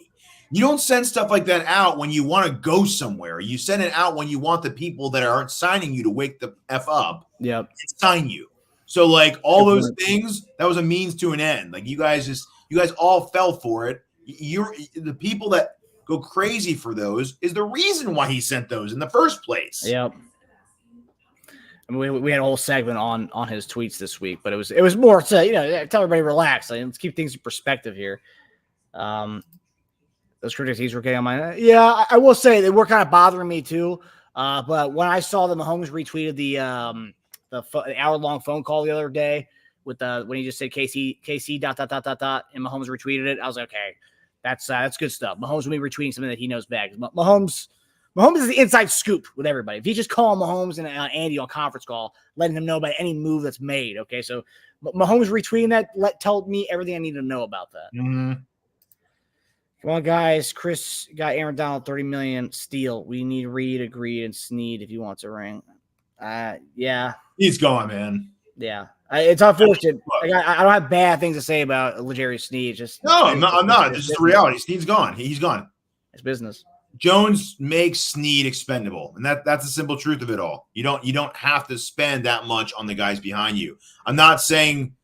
You don't send stuff like that out when you want to go somewhere. You send it out when you want the people that aren't signing you to wake the F up and sign you. So, like, all those things, that was a means to an end. Like, you guys all fell for it. The people that go crazy for those is the reason why he sent those in the first place. Yep. I mean, we had a whole segment on his tweets this week, but it was more to tell everybody relax. Like, let's keep things in perspective here. Those critiques were getting on my I will say they were kind of bothering me too. But when I saw that Mahomes retweeted the hour-long phone call the other day with when he just said KC ... and Mahomes retweeted it, I was like, okay, that's good stuff. Mahomes will be retweeting something that he knows back. Mahomes Mahomes is the inside scoop with everybody. If you just call Mahomes and Andy on conference call, letting him know about any move that's made. Okay, so Mahomes retweeting that told me everything I need to know about that. Mm-hmm. Come on, guys. Chris got Aaron Donald 30 million steal. We need Reed, Agreed, and Sneed if he wants a ring. Yeah. He's gone, man. Yeah. It's unfortunate. I don't have bad things to say about JariusSneed. Just No, I'm not. It's just the reality. Sneed's gone. He's gone. It's business. Jones makes Sneed expendable, and that's the simple truth of it all. You don't have to spend that much on the guys behind you. I'm not saying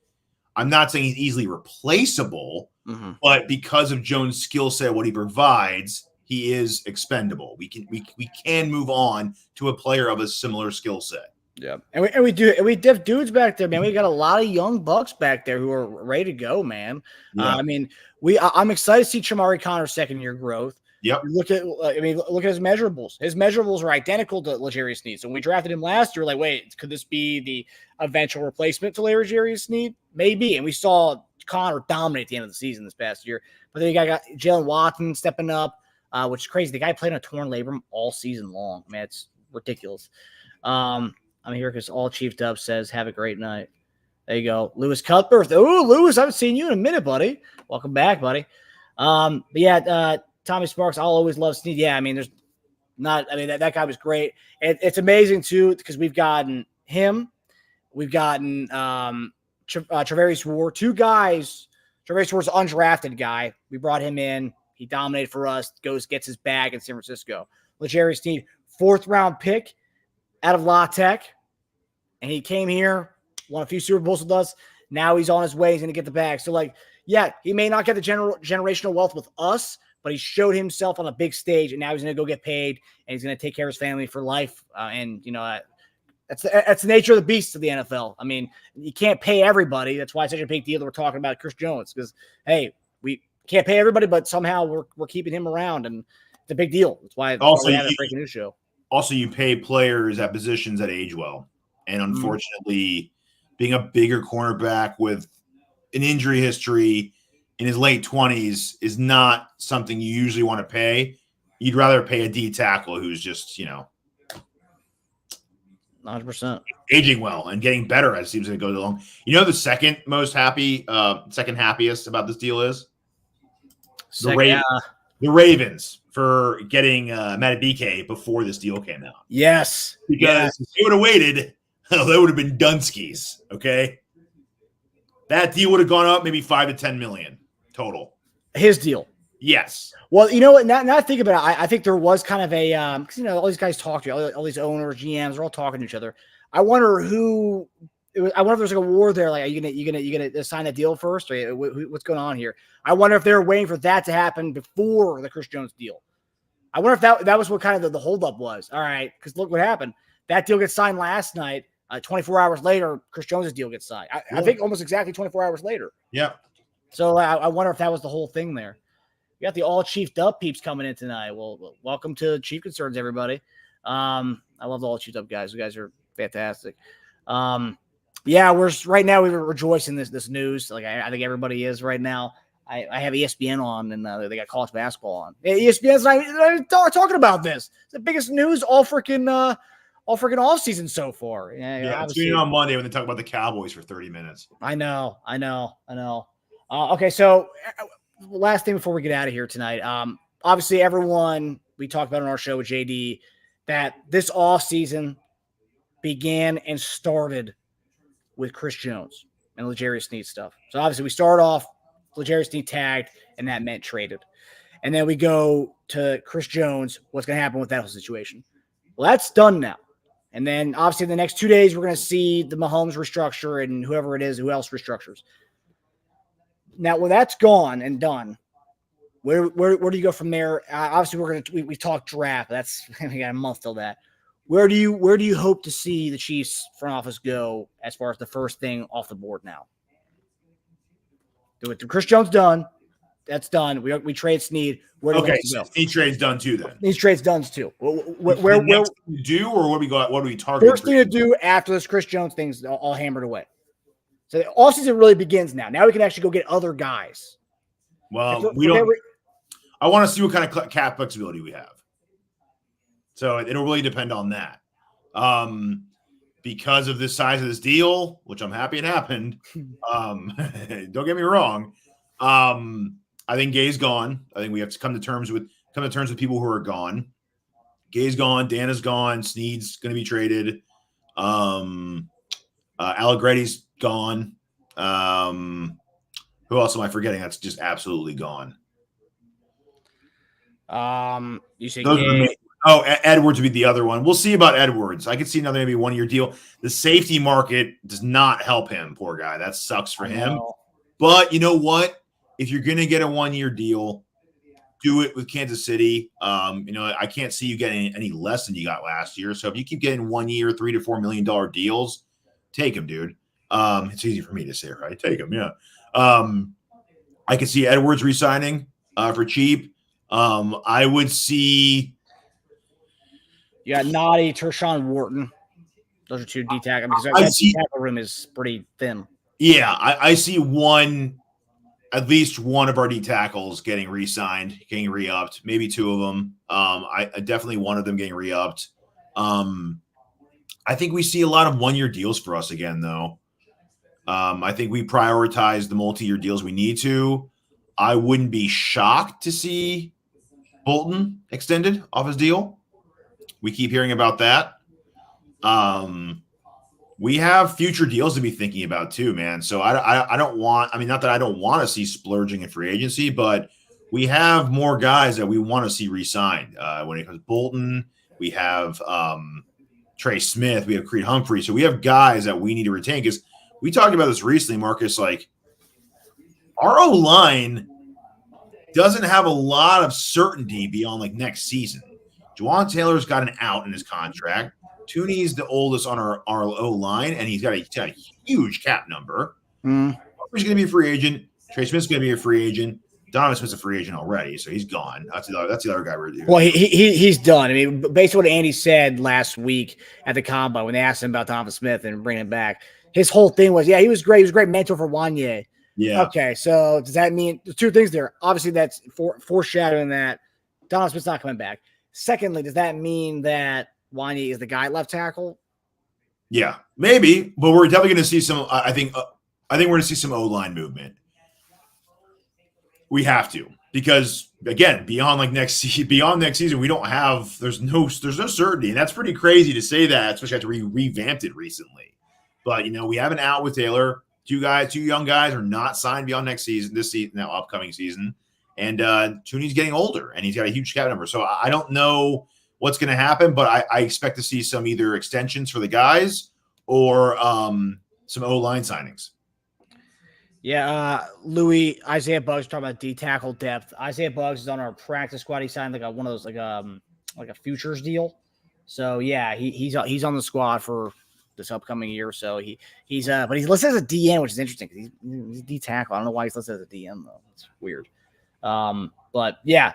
he's easily replaceable, but because of Jones' skill set, what he provides, he is expendable. We can move on to a player of a similar skill set. Yeah, and we have dudes back there, man. We got a lot of young bucks back there who are ready to go, man. Yeah. I'm excited to see Chamari Connor's second year growth. Yep. Look at his measurables. His measurables are identical to JariusSneed. So when we drafted him last year, we're like, wait, could this be the eventual replacement to JariusSneed? Maybe. And we saw Connor dominate at the end of the season this past year. But then you got Jalen Watson stepping up, which is crazy. The guy played on a torn labrum all season long. Man, it's ridiculous. I'm here because All Chief Dub says, have a great night. There you go. Lewis Cuthbert. Oh, Lewis, I haven't seen you in a minute, buddy. Welcome back, buddy. But yeah, Tommy Sparks, I'll always love Sneed. Yeah, I mean, that guy was great. It's amazing, too, because we've gotten him. We've gotten Travarius Ward. Two guys. Travarius Ward's an undrafted guy. We brought him in. He dominated for us. Gets his bag in San Francisco. JariusSneed, 4th-round pick out of La Tech. And he came here, won a few Super Bowls with us. Now he's on his way. He's going to get the bag. So, yeah, he may not get the generational wealth with us, but he showed himself on a big stage, and now he's going to go get paid, and he's going to take care of his family for life. That's the nature of the beast of the NFL. I mean, you can't pay everybody. That's why it's such a big deal that we're talking about Chris Jones, because, hey, we can't pay everybody, but somehow we're keeping him around, and it's a big deal. That's why we had a breaking news show. Also, you pay players at positions that age well. And unfortunately, being a bigger cornerback with an injury history in his late 20s is not something you usually want to pay. You'd rather pay a D tackle who's just, 100% aging well and getting better as it seems to go along. The second happiest about this deal is the Ravens for getting Matt BK before this deal came out. Yes. Because if they would have waited, that would have been Dunskies, okay? That deal would have gone up maybe $5 to $10 million total. His deal. Yes. What? Now I think about it, I think there was kind of a because all these guys talk to you, all these owners, GMs are all talking to each other. I wonder if there's like a war there. Like, are you gonna sign that deal first, or what's going on here? I wonder if they're waiting for that to happen before the Chris Jones deal. I wonder if that was what kind of the holdup was. All right, because look what happened. That deal gets signed last night. 24 hours later, Chris Jones' deal gets signed. I think almost exactly 24 hours later. Yeah. So I wonder if that was the whole thing there. We got the all Chief Dub peeps coming in tonight. Well, welcome to Chief Concerns, everybody. I love the all Chief Dub guys. You guys are fantastic. Yeah, we're rejoicing this news. Like I think everybody is right now. I have ESPN on, and they got college basketball on. ESPN's not even talking about this. It's the biggest news all freaking offseason so far. Yeah, it's being on Monday when they talk about the Cowboys for 30 minutes. I know. Okay, so last thing before we get out of here tonight. Obviously, everyone we talked about on our show with JD that this offseason began and started with Chris Jones and JariusSneed stuff. So obviously, we start off JariusSneed tagged, and that meant traded. And then we go to Chris Jones. What's going to happen with that whole situation? Well, that's done now. And then obviously in the next 2 days, we're going to see the Mahomes restructure and whoever it is, who else restructures. Now, when that's gone and done, where do you go from there? Obviously, we talked draft. We got a month till that. Where do you hope to see the Chiefs front office go as far as the first thing off the board now? Do it. Chris Jones done. That's done. We trade Sneed. Sneed trade's done too. Then Sneed trade's done too. Where we do, or what do we target? First thing to do after this Chris Jones thing's all hammered away. So the offseason really begins now. Now we can actually go get other guys. Well, we don't. I want to see what kind of cap flexibility we have. So it'll really depend on that. Because of the size of this deal, which I'm happy it happened. Don't get me wrong. I think Gay's gone. I think we have to come to terms with people who are gone. Gay's gone. Dana's gone. Sneed's going to be traded. Allegretti's gone. Who else am I forgetting? That's just absolutely gone. You say Gay. Edwards would be the other one. We'll see about Edwards. I could see another maybe 1 year deal. The safety market does not help him. Poor guy. That sucks for him. But you know what? If you're going to get a 1 year deal, do it with Kansas City. I can't see you getting any less than you got last year. So if you keep getting 1 year, $3 to $4 million deals, take them, dude. It's easy for me to say, right? Take them, yeah. I could see Edwards re-signing for cheap. I would see. You got Noddy, Tershawn Wharton. Those are two D tackle because that D tackle room is pretty thin. Yeah, I see at least one of our D tackles getting re-signed, getting re-upped, maybe two of them. I definitely one of them getting re-upped. I think we see a lot of 1 year deals for us again, though. I think we prioritize the multi-year deals we need to. I wouldn't be shocked to see Bolton extended off his deal. We keep hearing about that. We have future deals to be thinking about too, man. So I don't want, not that I don't want to see splurging in free agency, but we have more guys that we want to see re-signed. When it comes to Bolton, we have Trey Smith, we have Creed Humphrey. So we have guys that we need to retain because we talked about this recently, Marcus, like our O-line doesn't have a lot of certainty beyond like next season. Juwan Taylor's got an out in his contract. Tooney's the oldest on our O-line, and he's got a huge cap number. He's going to be a free agent. Trey Smith's going to be a free agent. Donovan Smith's a free agent already, so he's gone. That's the other guy we're doing. Well, he's done. Based on what Andy said last week at the combine when they asked him about Donovan Smith and bringing him back, his whole thing was, he was great. He was a great mentor for Wanye. Yeah. Okay, so does that mean there's two things there? Obviously, that's foreshadowing that Donovan Smith's not coming back. Secondly, does that mean that Wanye is the guy at left tackle? Yeah, maybe, but we're definitely going to see some. I think we're going to see some O-line movement. We have to, because again, beyond next season, we don't have. There's no certainty, and that's pretty crazy to say that, especially after we revamped it recently. But we have an out with Taylor. Two young guys are not signed beyond upcoming season, and Tooney's getting older, and he's got a huge cap number. So I don't know what's going to happen, but I expect to see some either extensions for the guys or some O-line signings. Yeah, Louis, Isaiah Buggs talking about D tackle depth. Isaiah Buggs is on our practice squad. He signed one of those like a futures deal. So yeah, he's on the squad for this upcoming year. So he's but he's listed as a DN, which is interesting because he's a D tackle. I don't know why he's listed as a DN though. It's weird. But yeah,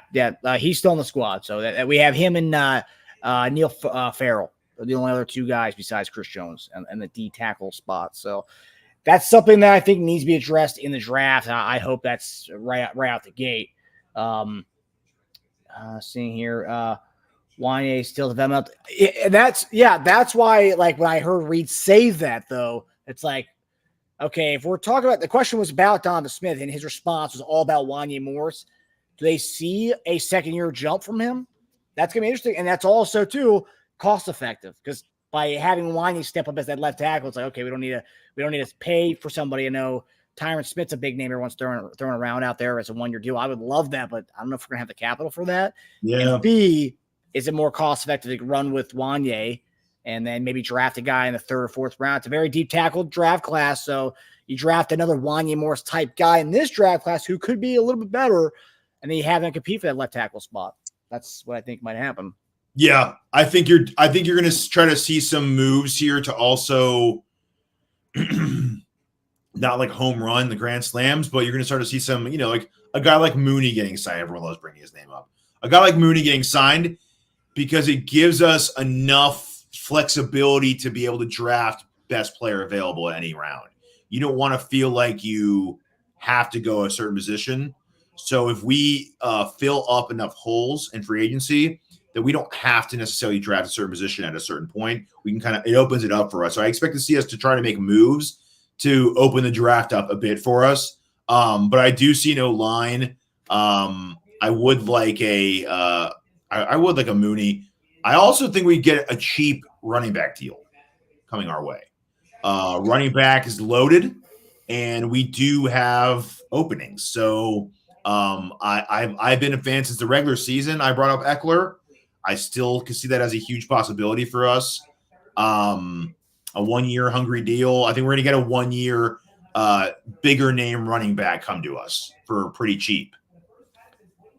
he's still in the squad. So that we have him and Neil Farrell, the only other two guys besides Chris Jones and the D tackle spot. So that's something that I think needs to be addressed in the draft. I hope that's right out the gate. Seeing here, Wanye still development. That's why, like, when I heard Reed say that, though, it's like, okay, if we're talking about, the question was about Donovan Smith, and his response was all about Wanye Morris. Do they see a second-year jump from him? That's going to be interesting, and that's also, too, cost-effective, because by having Wanye step up as that left tackle, it's like, okay, we don't need to pay for somebody. I know Tyron Smith's a big name everyone's throwing around out there as a 1 year deal. I would love that, but I don't know if we're gonna have the capital for that. Yeah. And B, is it more cost effective to run with Wanye and then maybe draft a guy in the third or fourth round? It's a very deep tackle draft class, so you draft another Wanye Morris type guy in this draft class who could be a little bit better, and then you have them compete for that left tackle spot. That's what I think might happen. Yeah, I think you're going to try to see some moves here to also not like home run the grand slams, but you're going to start to see some, like a guy like Mooney getting signed. Everyone loves bringing his name up. A guy like Mooney getting signed because it gives us enough flexibility to be able to draft best player available at any round. You don't want to feel like you have to go a certain position. So if we fill up enough holes in free agency, that we don't have to necessarily draft a certain position at a certain point. We can it opens it up for us. So I expect to see us to try to make moves to open the draft up a bit for us. But I do see no line. I would like I would like a Mooney. I also think we get a cheap running back deal coming our way. Running back is loaded, and we do have openings. So I've been a fan since the regular season. I brought up Eckler. I still can see that as a huge possibility for us. A 1 year hungry deal. I think we're going to get a 1 year bigger name running back come to us for pretty cheap.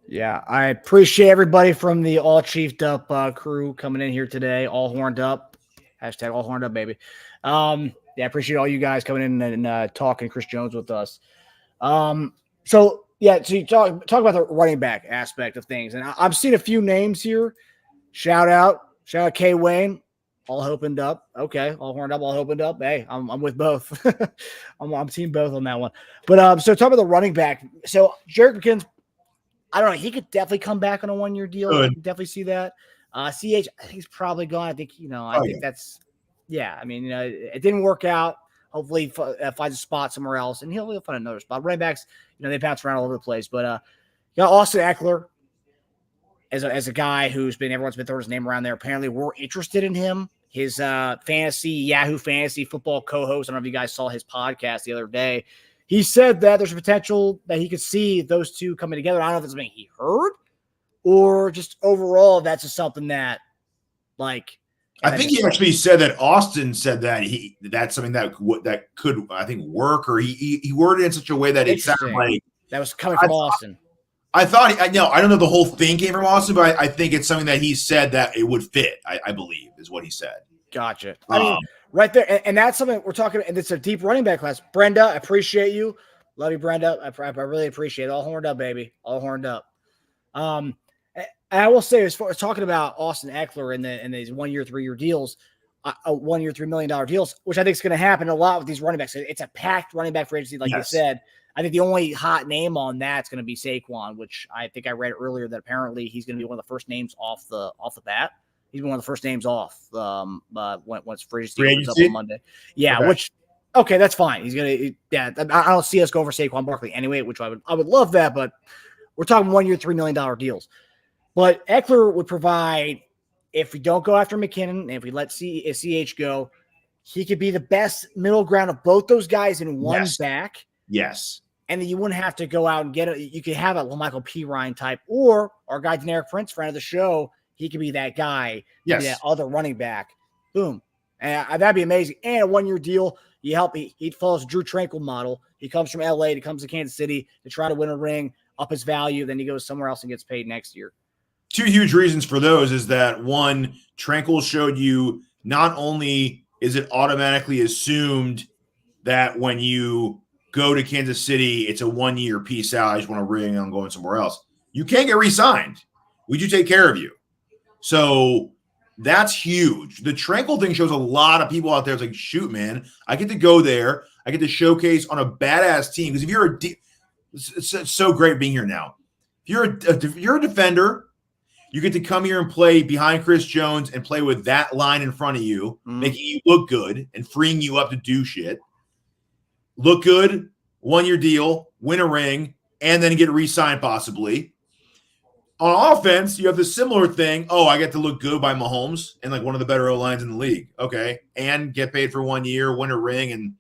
Yeah, I appreciate everybody from the all chiefed up crew coming in here today, all horned up. Hashtag all horned up, baby. Yeah, I appreciate all you guys coming in and talking Chris Jones with us. So you talk about the running back aspect of things, and I'm seeing a few names here. Shout out K Wayne, all opened up. Okay, all horned up, all opened up. Hey, I'm with both. I'm team both on that one. But so talk about the running back. So Jerick McKinnon's, I don't know. He could definitely come back on a 1 year deal. I can definitely see that. CH, I think he's probably gone. I think that's. Yeah, I mean, it didn't work out. Hopefully, he finds a spot somewhere else, and he'll find another spot. Running backs, they bounce around all over the place. But you got Austin Eckler as a guy everyone's been throwing his name around there. Apparently, we're interested in him. His Yahoo Fantasy Football co-host. I don't know if you guys saw his podcast the other day. He said that there's a potential that he could see those two coming together. I don't know if it's something he heard or just overall that's just something that, like. I think he actually said that Austin said that that's something that could, I think, work, or he worded it in such a way that it sounded like that was coming from Austin. I thought I don't know the whole thing came from Austin, but I think it's something that he said that it would fit. I believe is what he said. Gotcha. I mean, right there, and that's something we're talking about. And it's a deep running back class. Brenda, I appreciate you. Love you, Brenda. I really appreciate it. All horned up, baby. All horned up. And I will say, as far as talking about Austin Eckler and these 1 year, 3 year deals, 1 year, $3 million deals, which I think is going to happen a lot with these running backs. It's a packed running back free agency, like you said. I think the only hot name on that's going to be Saquon, which I think I read earlier that apparently he's going to be one of the first names off the bat. He's been one of the first names off once free agency goes up on Monday. Yeah, okay. That's fine. He's going to. Yeah, I don't see us going for Saquon Barkley anyway, which I would love that, but we're talking 1 year, $3 million deals. But Eckler would provide, if we don't go after McKinnon, and if we let CH go, he could be the best middle ground of both those guys in one back. Yes. And then you wouldn't have to go out and get it. You could have a Michael P. Ryan type, or our guy, Deneric Prince, friend of the show. He could be that guy, that other running back. Boom. And that'd be amazing. And a 1 year deal. He follows Drew Tranquil model. He comes from LA, he comes to Kansas City to try to win a ring, up his value. Then he goes somewhere else and gets paid next year. Two huge reasons for those is that, one, Tranquil showed you not only is it automatically assumed that when you go to Kansas City, it's a 1 year peace out. I just want to ring. I'm going somewhere else. You can't get re-signed. We do take care of you. So that's huge. The Tranquil thing shows a lot of people out there. It's like, shoot, man, I get to go there. I get to showcase on a badass team. Because if you're it's so great being here now. If you're a defender, you get to come here and play behind Chris Jones and play with that line in front of you, making you look good and freeing you up to do shit. Look good, 1 year deal, win a ring, and then get re-signed possibly. On offense, you have the similar thing. Oh, I get to look good by Mahomes and like one of the better O-lines in the league. Okay. And get paid for 1 year, win a ring, and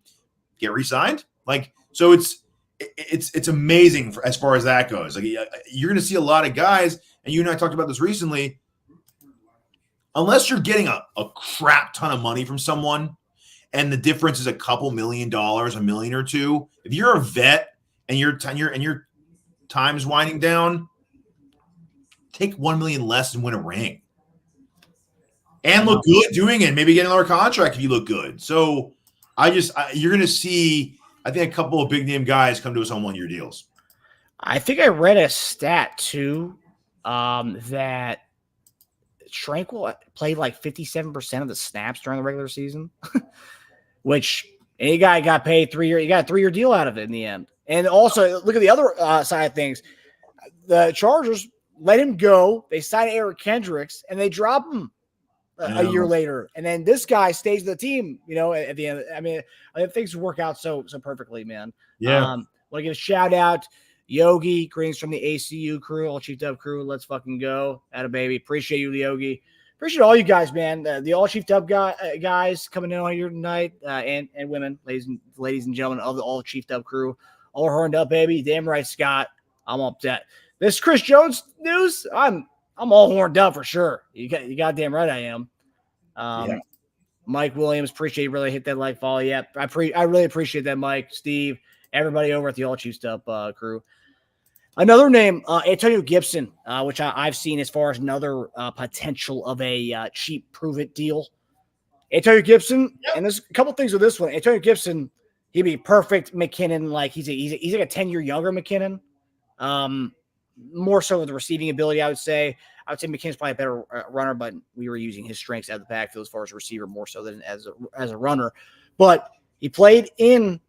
get re-signed. Like, so it's amazing as far as that goes. Like, you're going to see a lot of guys, and you and I talked about this recently, unless you're getting a crap ton of money from someone and the difference is a couple $1 million, $1 million or two, if you're a vet and your time's winding down, take $1 million less and win a ring. And look good doing it. Maybe get another contract if you look good. So you're going to see, I think, a couple of big name guys come to us on 1 year deals. I think I read a stat too, that Tranquil played like 57% of the snaps during the regular season, which any guy got paid 3 year. You got a 3 year deal out of it in the end. And also look at the other side of things. The Chargers let him go. They sign Eric Kendricks, and they drop him a year later. And then this guy stays with the team, at the end. I mean, I think things work out so perfectly, man. Yeah. Want to give a shout out, Yogi, greetings from the ACU crew, All Chiefed Up crew. Let's fucking go. Atta baby. Appreciate you, Yogi. Appreciate all you guys, man. The All Chiefed Up guys coming in on here tonight, and women, ladies and gentlemen of the All Chiefed Up crew. All horned up, baby. Damn right, Scott. I'm upset. This Chris Jones news, I'm all horned up for sure. You goddamn right I am. Yeah. Mike Williams, appreciate you really hit that like follow. Yeah, I really appreciate that, Mike, Steve, everybody over at the All Chiefs Up crew. Another name, Antonio Gibson, which I've seen as far as another potential of a cheap prove-it deal. Antonio Gibson, and there's a couple things with this one. Antonio Gibson, he'd be perfect McKinnon. Like he's like a 10-year younger McKinnon. More so with the receiving ability, I would say. I would say McKinnon's probably a better runner, but we were using his strengths out of the backfield as far as a receiver more so than as a runner. But he played in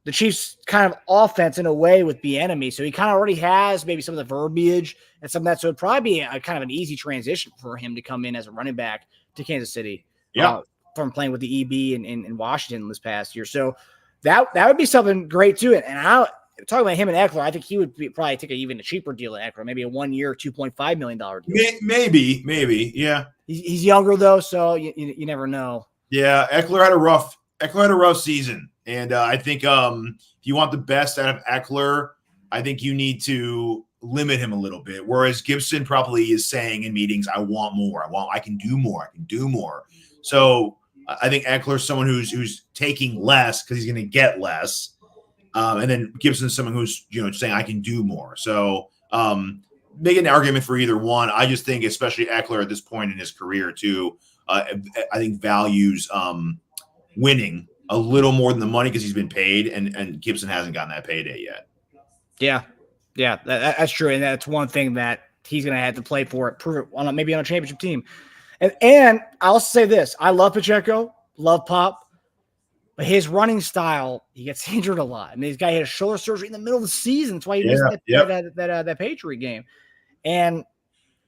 the Chiefs' kind of offense in a way with Bieniemy, so he kind of already has maybe some of the verbiage and some of that. So it'd probably be a kind of an easy transition for him to come in as a running back to Kansas City. Yeah, from playing with the EB in Washington this past year. So that would be something great too. And talking about him and Eckler, I think he would probably take even a cheaper deal than Eckler, maybe a 1 year, $2.5 million deal. Maybe. Yeah. He's younger though, so you never know. Yeah. Eckler had a rough season. And I think if you want the best out of Eckler, I think you need to limit him a little bit. Whereas Gibson probably is saying in meetings, I want more. I can do more. So I think Eckler's someone who's taking less because he's going to get less. And then Gibson's someone who's saying I can do more. So make an argument for either one. I just think, especially Eckler at this point in his career, too, I think values winning a little more than the money because he's been paid, and Gibson hasn't gotten that payday yet. Yeah, that's true, and that's one thing that he's going to have to play for it, prove it maybe on a championship team. And I'll say this: I love Pacheco, love Pop. But his running style, he gets injured a lot. I mean, this guy had a shoulder surgery in the middle of the season. That's why he missed that Patriot game. And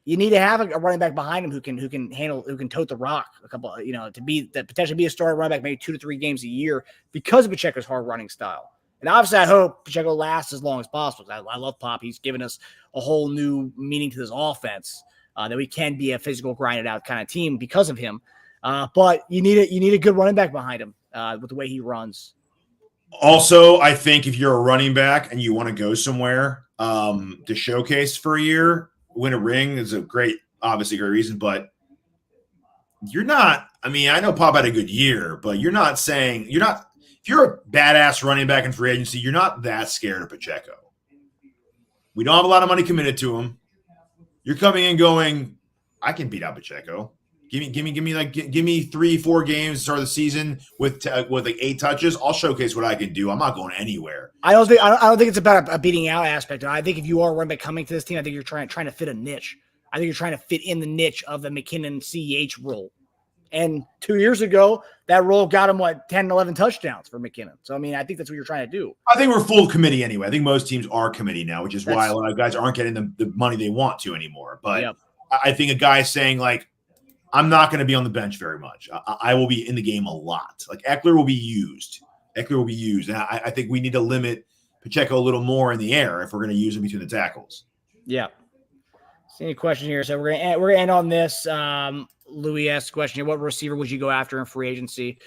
you need to have a running back behind him who can tote the rock a couple, to potentially be a starting running back maybe 2 to 3 games a year because of Pacheco's hard running style. And obviously, I hope Pacheco lasts as long as possible. I love Pop. He's given us a whole new meaning to this offense that we can be a physical, grinded out kind of team because of him. But you need a good running back behind him. With the way he runs. Also, I think if you're a running back and you want to go somewhere to showcase for a year, win a ring is obviously a great reason, but you're not, I know Pop had a good year, but if you're a badass running back in free agency, you're not that scared of Pacheco. We don't have a lot of money committed to him. You're coming in going, I can beat out Pacheco. Give me 3-4 games to start the season with like 8 touches. I'll showcase what I can do. I'm not going anywhere. I don't think it's about a beating out aspect. I think if you are a running back coming to this team, I think you're trying to fit a niche. I think you're trying to fit in the niche of the McKinnon CEH role. And 2 years ago, that role got him 10, 11 touchdowns for McKinnon. So I think that's what you're trying to do. I think we're full committee anyway. I think most teams are committee now, which is why a lot of guys aren't getting the money they want to anymore. But I think a guy saying I'm not going to be on the bench very much. I will be in the game a lot. Eckler will be used. And I think we need to limit Pacheco a little more in the air if we're going to use him between the tackles. Yeah. See any question here? So we're gonna end on this. Louis asked a question here: what receiver would you go after in free agency?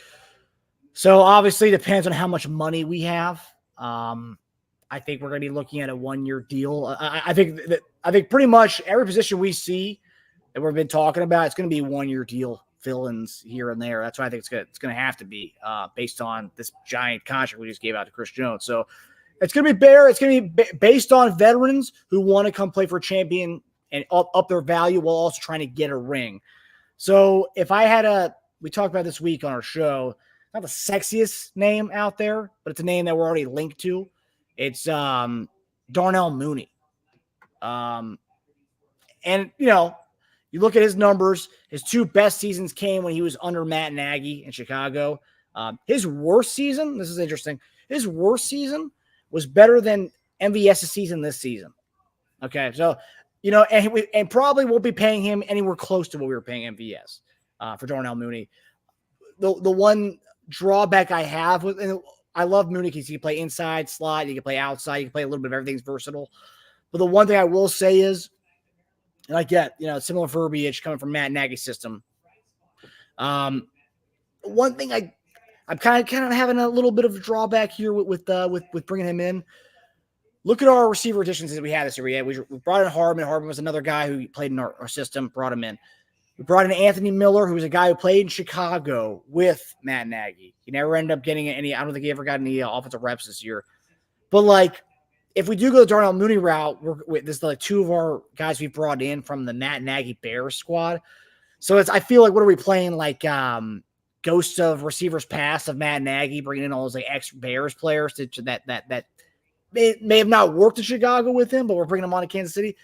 So obviously it depends on how much money we have. I think we're going to be looking at a 1-year deal. I think pretty much every position we see that we've been talking about, it's going to be a 1-year deal, fill-ins here and there. That's why I think it's going to have to be based on this giant contract we just gave out to Chris Jones. So it's going to be bare. It's going to be based on veterans who want to come play for a champion and up their value while also trying to get a ring. So if I had we talked about this week on our show, not the sexiest name out there, but it's a name that we're already linked to. It's Darnell Mooney. And you look at his numbers, his 2 best seasons came when he was under Matt Nagy in Chicago. His worst season, this is interesting, his worst season was better than MVS's season this season. Okay, so and probably won't be paying him anywhere close to what we were paying MVS for Darnell Mooney. The one drawback I have with, and I love Mooney because he can play inside, slot, you can play outside, you can play a little bit of everything's versatile. But the one thing I will say is, and I get, similar verbiage coming from Matt Nagy's system. One thing I'm kind of having a little bit of a drawback here with bringing him in. Look at our receiver additions that we had this year. We brought in Hardman. Hardman was another guy who played in our system, brought him in. We brought in Anthony Miller, who was a guy who played in Chicago with Matt Nagy. He never ended up getting any, I don't think he ever got any offensive reps this year. But, like, if we do go the Darnell Mooney route, this is like two of our guys we brought in from the Matt Nagy Bears squad. So I feel like, what are we playing? Like, ghosts of receivers past of Matt Nagy, bringing in all those like ex-Bears players to that may have not worked in Chicago with him, but we're bringing them on to Kansas City.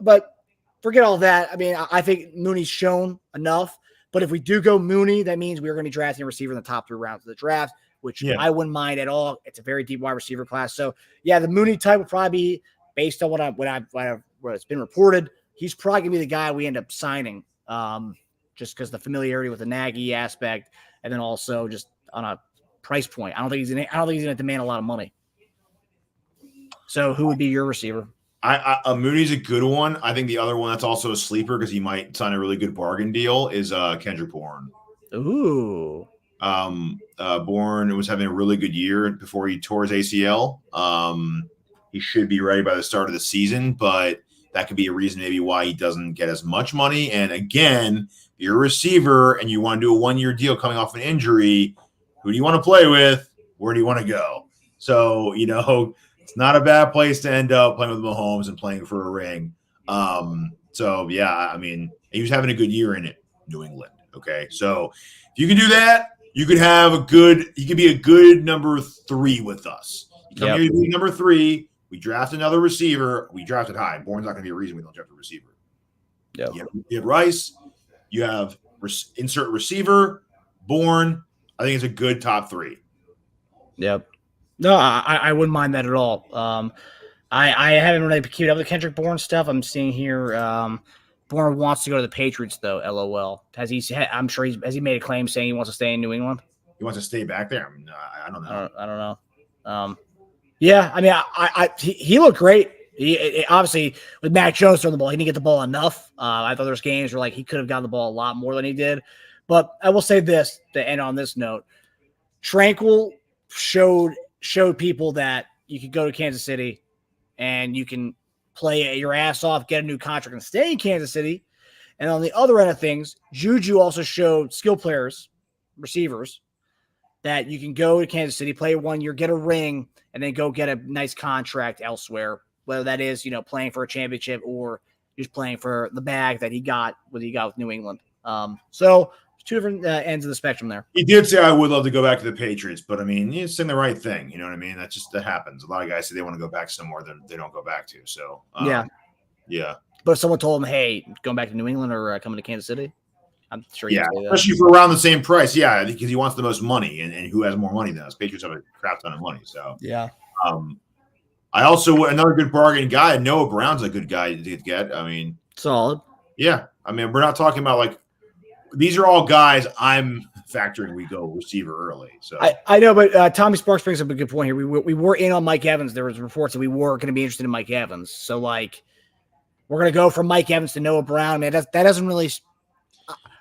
But forget all that. I mean, I think Mooney's shown enough. But if we do go Mooney, that means we're going to be drafting a receiver in the top 3 rounds of the draft, which I wouldn't mind at all. It's a very deep wide receiver class. So, yeah, the Mooney type would probably be, based on what's been reported, he's probably going to be the guy we end up signing, just because the familiarity with the Nagy aspect, and then also just on a price point. I don't think he's going to demand a lot of money. So, who would be your receiver? Mooney's a good one. I think the other one that's also a sleeper because he might sign a really good bargain deal is Kendrick Bourne. Ooh. Bourne was having a really good year before he tore his ACL. He should be ready by the start of the season, but that could be a reason maybe why he doesn't get as much money. And again, if you're a receiver and you want to do a 1-year deal coming off an injury, who do you want to play with? Where do you want to go? So, it's not a bad place to end up playing with Mahomes and playing for a ring. So, yeah, I mean, he was having a good year in New England. Okay, so if you can do that, you could be a good number 3 with us. You come here to be number 3. We draft another receiver. We drafted high. Bourne's not going to be a reason we don't draft a receiver. Yep. You have Rice. You have insert receiver, Bourne. I think it's a good top 3. Yep. No, I wouldn't mind that at all. I haven't really queued up the Kendrick Bourne stuff. I'm seeing here. Bourne wants to go to the Patriots, though. LOL. Has he made a claim saying he wants to stay in New England? He wants to stay back there. I mean, I don't know. I don't know. Yeah, I mean, he looked great. He obviously with Mac Jones throwing the ball, he didn't get the ball enough. I thought there's games where like he could have gotten the ball a lot more than he did. But I will say this to end on this note: Tranquil showed people that you could go to Kansas City and you can play your ass off, get a new contract, and stay in Kansas City. And on the other end of things, Juju also showed skill players, receivers, that you can go to Kansas City, play 1 year, get a ring, and then go get a nice contract elsewhere, whether that is, playing for a championship or just playing for the bag that he got with New England. So two different ends of the spectrum there. He did say, I would love to go back to the Patriots, but I mean, he's saying the right thing. You know what I mean? That happens. A lot of guys say they want to go back somewhere that they don't go back to. So, yeah. But if someone told him, hey, going back to New England or coming to Kansas City, I'm sure he'd say that. Especially for around the same price. Yeah, because he wants the most money, and who has more money than us? Patriots have a crap ton of money. So, yeah. I also, another good bargain guy, Noah Brown's a good guy to get. I mean, solid. Yeah. I mean, we're not talking about like, these are all guys I'm factoring we go receiver early. So I know, but Tommy Sparks brings up a good point here. We were in on Mike Evans. There was reports that we were going to be interested in Mike Evans. So like, we're going to go from Mike Evans to Noah Brown. Man, that doesn't really.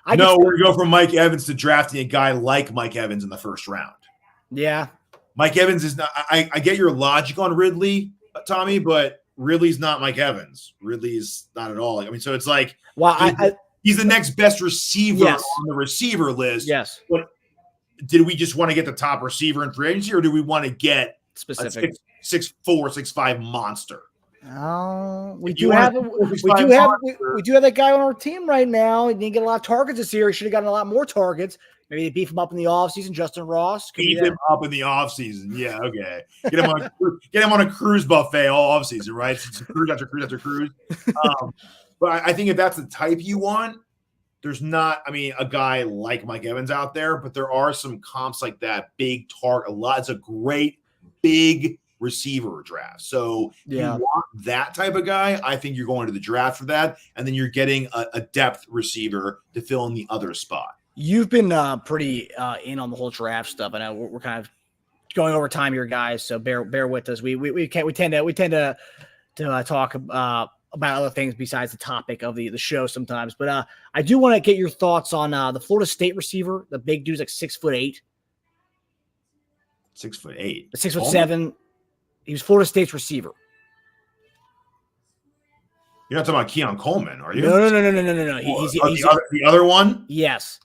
We're going to go from Mike Evans to drafting a guy like Mike Evans in the first round. Yeah, Mike Evans is not. I get your logic on Ridley, Tommy, but Ridley's not Mike Evans. Ridley's not at all. I mean, so it's like, he's the next best receiver on the receiver list. Yes. But did we just want to get the top receiver in free agency, or do we want to get specific 6'4", 6'5" monster? We do have that guy on our team right now. He didn't get a lot of targets this year. He should have gotten a lot more targets. Maybe they beef him up in the offseason. Justin Ross. Beef him up in the offseason. Yeah, okay. Get him on a cruise buffet all offseason, right? Cruise after cruise after cruise. But I think if that's the type you want, there's not, a guy like Mike Evans out there, but there are some comps like that. Big target, it's a great, big receiver draft. So Yeah. you want that type of guy. I think you're going to the draft for that. And then you're getting a depth receiver to fill in the other spot. You've been pretty in on the whole draft stuff. I know we're kind of going over time here, guys. So bear with us. We tend to talk about other things besides the topic of the show sometimes. But I do want to get your thoughts on the Florida State receiver. The big dude's like 6'8". 6'8". 6'7". He was Florida State's receiver. You're not talking about Keon Coleman, are you? No. He's the other one? Yes.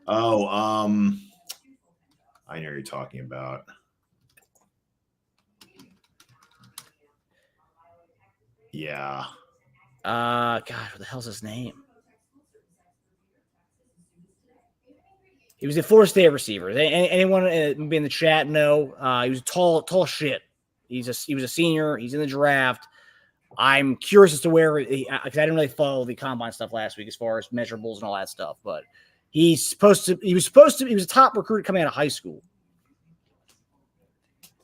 Oh, I know who you're talking about. Yeah. God, what the hell's his name? He was a Florida State receiver. Anyone be in the chat? No. He was tall shit. He was a senior. He's in the draft. I'm curious as to where because I didn't really follow the combine stuff last week as far as measurables and all that stuff. But he was a top recruit coming out of high school.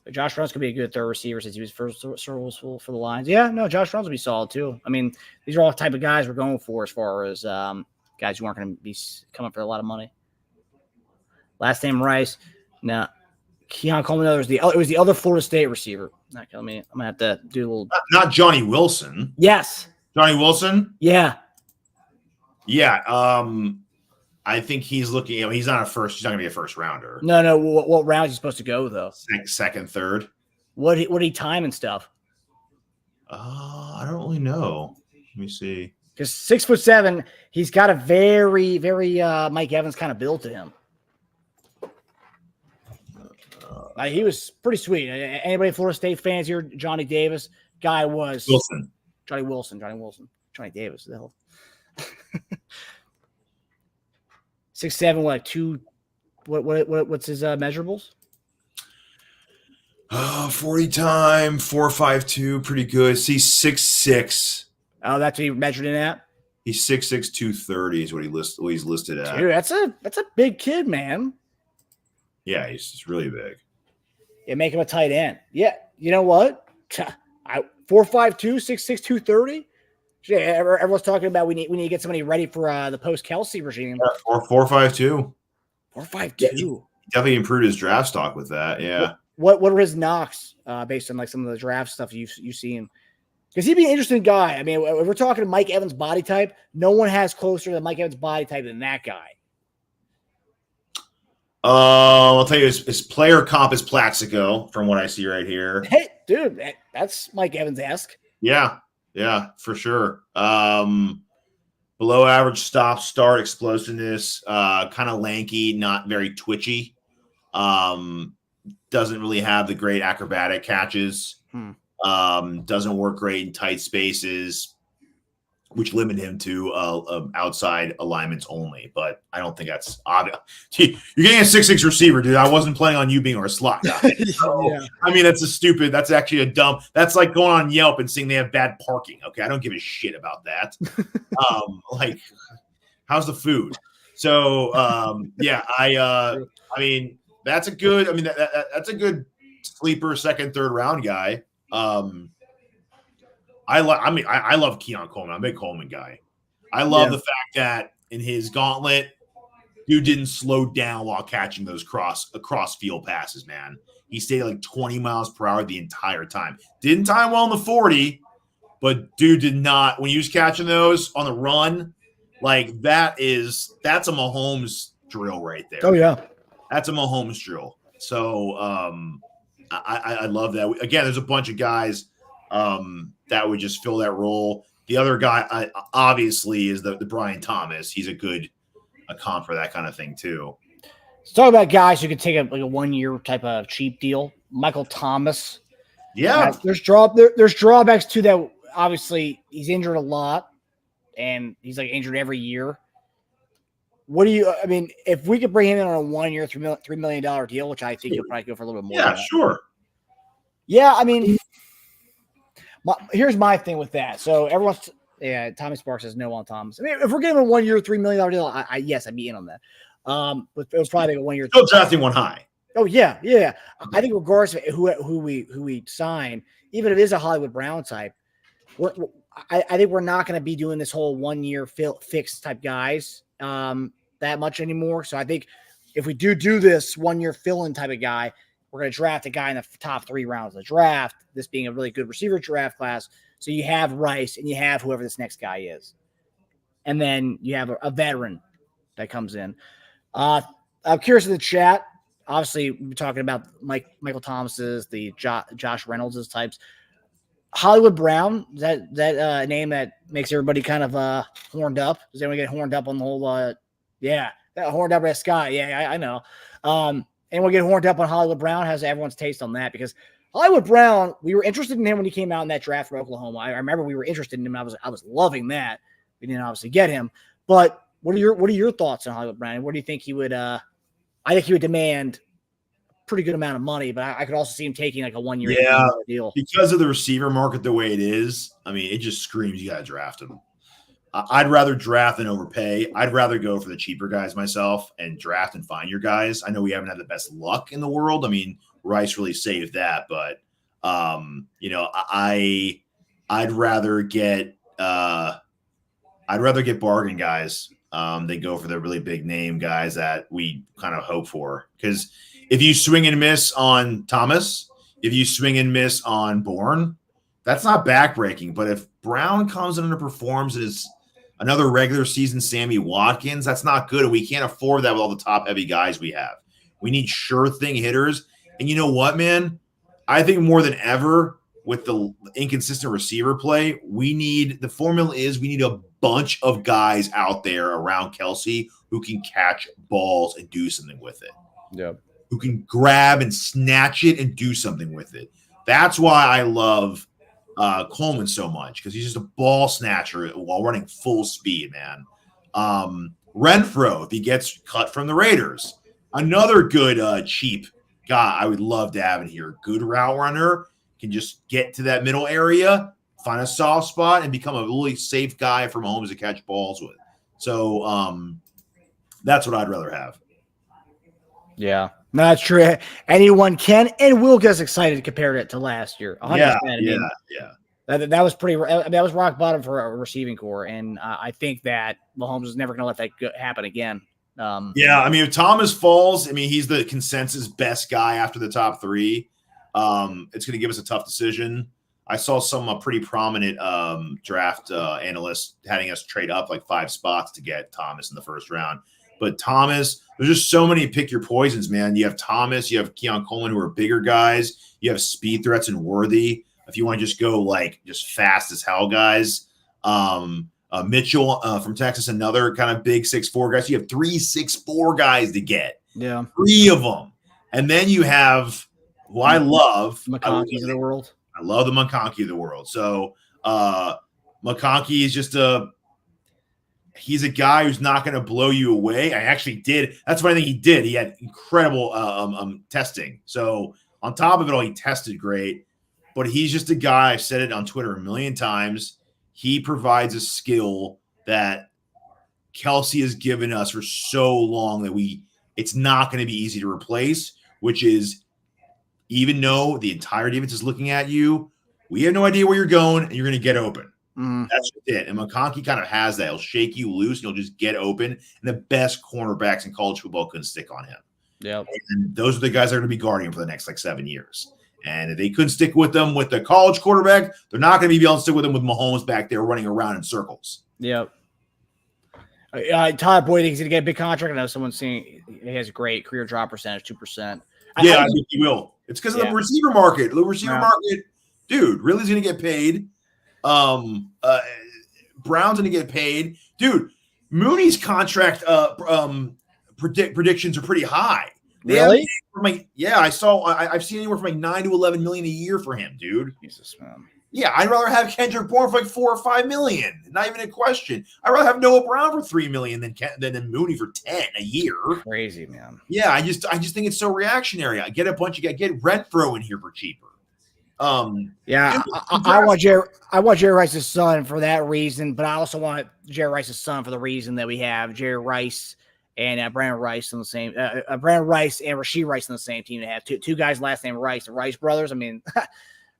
But Josh Reynolds could be a good third receiver since he was first serviceable for the Lions. Yeah, no, Josh Reynolds would be solid too. I mean, these are all the type of guys we're going for as far as guys who aren't going to be coming for a lot of money. Last name Rice. No, Keon Coleman. It was the other Florida State receiver. Not killing me. I'm gonna have to do a little. Not Johnny Wilson. Yes. Johnny Wilson. Yeah. Yeah. I think he's looking. He's not a first. He's not gonna be a first rounder. No. What round is he supposed to go though? Second, third. What he time and stuff? I don't really know. Let me see. Because 6'7", he's got a very, very Mike Evans kind of build to him. He was pretty sweet. Anybody Florida State fans here? Johnny Davis guy was Wilson. Johnny Wilson. Johnny Davis. The hell. 6'7", what 2? What's his measurables? 40 time 4.52, pretty good. See 6'6". Oh, that's what he measured in at. He's 6'6", 230 is what he's listed at. Dude, that's a big kid, man. Yeah, he's really big. Yeah, make him a tight end. Yeah, you know what? 4'5", 6'6", 230. Yeah, everyone's talking about we need to get somebody ready for the post Kelsey regime. Or 4.52. 4.52. Yeah, he definitely improved his draft stock with that. Yeah. What are his knocks based on like some of the draft stuff you've seen? Because he'd be an interesting guy. I mean, if we're talking to Mike Evans' body type, no one has closer to Mike Evans' body type than that guy. I'll tell you, his player comp is Plaxico from what I see right here. Hey, dude, that's Mike Evans-esque. Yeah, for sure. Below average start explosiveness, kind of lanky, not very twitchy. Doesn't really have the great acrobatic catches. Doesn't work great in tight spaces, which limit him to outside alignments only. But I don't think that's obvious. You're getting a 6'6" receiver, dude. I wasn't planning on you being our slot guy. So, yeah. I mean, that's actually a dumb. That's like going on Yelp and saying they have bad parking. Okay, I don't give a shit about that. Like, how's the food? So, yeah, I mean, that's a good. I mean, that's a good sleeper second, third round guy. I love Keon Coleman. I'm a big Coleman guy. I love the fact that in his gauntlet, dude didn't slow down while catching those cross field passes, man. He stayed like 20 miles per hour the entire time. Didn't time well in the 40, but dude did not. When he was catching those on the run, like that's a Mahomes drill right there. Oh, yeah. That's a Mahomes drill. So I love that. Again, there's a bunch of guys that would just fill that role. The other guy, obviously, is the Brian Thomas. He's a comp for that kind of thing too. Let's talk about guys who could take a 1 year type of cheap deal. Michael Thomas. Yeah, there's drawbacks to that. Obviously, he's injured a lot, and he's like injured every year. I mean, if we could bring him in on a 1 year, $3 million deal, which I think he'll probably go for a little bit more. Yeah, sure. Yeah, I mean, here's my thing with that. So Tommy Sparks says no on Thomas. I mean, if we're getting a 1 year, $3 million deal, yes, I'd be in on that. But it was probably a 1 year. Still drafting one high. Oh yeah, yeah. I think regardless of who we sign, even if it is a Hollywood Brown type, I think we're not going to be doing this whole 1 year fixed type guys that much anymore. So I think if we do this 1 year fill-in type of guy, we're going to draft a guy in the top 3 rounds of the draft. This being a really good receiver draft class, so you have Rice and you have whoever this next guy is, and then you have a veteran that comes in. I'm curious in the chat. Obviously, we're talking about Michael Thomas's, the Josh Reynolds' types. Hollywood Brown, is that a name that makes everybody kind of horned up? Does anyone get horned up on the whole that horned up at Scott? Yeah, I know. Anyone get horned up on Hollywood Brown? How's everyone's taste on that? Because Hollywood Brown, we were interested in him when he came out in that draft for Oklahoma. I remember we were interested in him. I was loving that. We didn't obviously get him. But what are your thoughts on Hollywood Brown? What do you think he would I think he would demand a pretty good amount of money, but I could also see him taking like a 1 year deal. Because of the receiver market the way it is, I mean, it just screams you got to draft him. I'd rather draft than overpay. I'd rather go for the cheaper guys myself and draft and find your guys. I know we haven't had the best luck in the world. I mean, Rice really saved that, but I'd rather get bargain guys than go for the really big name guys that we kind of hope for. Because if you swing and miss on Thomas, if you swing and miss on Bourne, that's not backbreaking. But if Brown comes in and performs as another regular season Sammy Watkins, that's not good. And we can't afford that with all the top heavy guys we have. We need sure thing hitters. And you know what, man? I think more than ever with the inconsistent receiver play, we need a bunch of guys out there around Kelsey who can catch balls and do something with it. Yep. Who can grab and snatch it and do something with it. That's why I love Coleman so much, because he's just a ball snatcher while running full speed, man. Renfro, if he gets cut from the Raiders, another good cheap guy I would love to have in here. Good route runner, can just get to that middle area, find a soft spot, and become a really safe guy for Mahomes to catch balls with. So that's what I'd rather have. Yeah, no, that's true. Anyone can and will get us excited compared it to last year. 100%. Yeah. That was pretty. I mean, that was rock bottom for a receiving core, and I think that Mahomes is never going to let that happen again. Yeah, I mean, if Thomas falls, I mean, he's the consensus best guy after the top 3. It's going to give us a tough decision. I saw some pretty prominent draft analysts having us trade up like 5 spots to get Thomas in the first round. But Thomas, there's just so many pick your poisons, man. You have Thomas, you have Keon Coleman, who are bigger guys. You have speed threats and Worthy. If you want to just go like just fast as hell guys. Mitchell from Texas, another kind of big 6'4" guys. You have 3 6'4" guys to get. Yeah. 3 of them. And then you have who I love. McConkey of the world. I love the McConkey of the world. So McConkey is just he's a guy who's not going to blow you away. I actually did. That's what I think he did. He had incredible testing. So on top of it all, he tested great. But he's just a guy, I've said it on Twitter a million times, he provides a skill that Kelsey has given us for so long that it's not going to be easy to replace, which is even though the entire defense is looking at you, we have no idea where you're going, and you're going to get open. That's just it. And McConkey kind of has that. He'll shake you loose, and he'll just get open. And the best cornerbacks in college football couldn't stick on him. Yep. And those are the guys that are going to be guarding him for the next 7 years. And if they couldn't stick with them with the college quarterback, they're not going to be able to stick with them with Mahomes back there running around in circles. Yep. Todd Boyd thinks he's going to get a big contract. I know someone's saying he has a great career drop percentage, 2%. I think he will. It's because of the receiver market. The receiver market, dude, really is going to get paid. Brown's going to get paid. Dude, Mooney's contract predictions are pretty high. Really? I saw. I've seen anywhere from like 9 to 11 million a year for him, dude. Jesus, man. Yeah, I'd rather have Kendrick Bourne for like 4 or 5 million. Not even a question. I'd rather have Noah Brown for 3 million than Mooney for 10 a year. Crazy, man. Yeah, I just think it's so reactionary. I get a bunch of guys. Get Renfro in here for cheaper. Yeah, I want Jerry Rice's son for that reason, but I also want Jerry Rice's son for the reason that we have Jerry Rice and Brandon Rice on the same. Brandon Rice and Rashee Rice on the same team to have two guys last name Rice, the Rice brothers. I mean,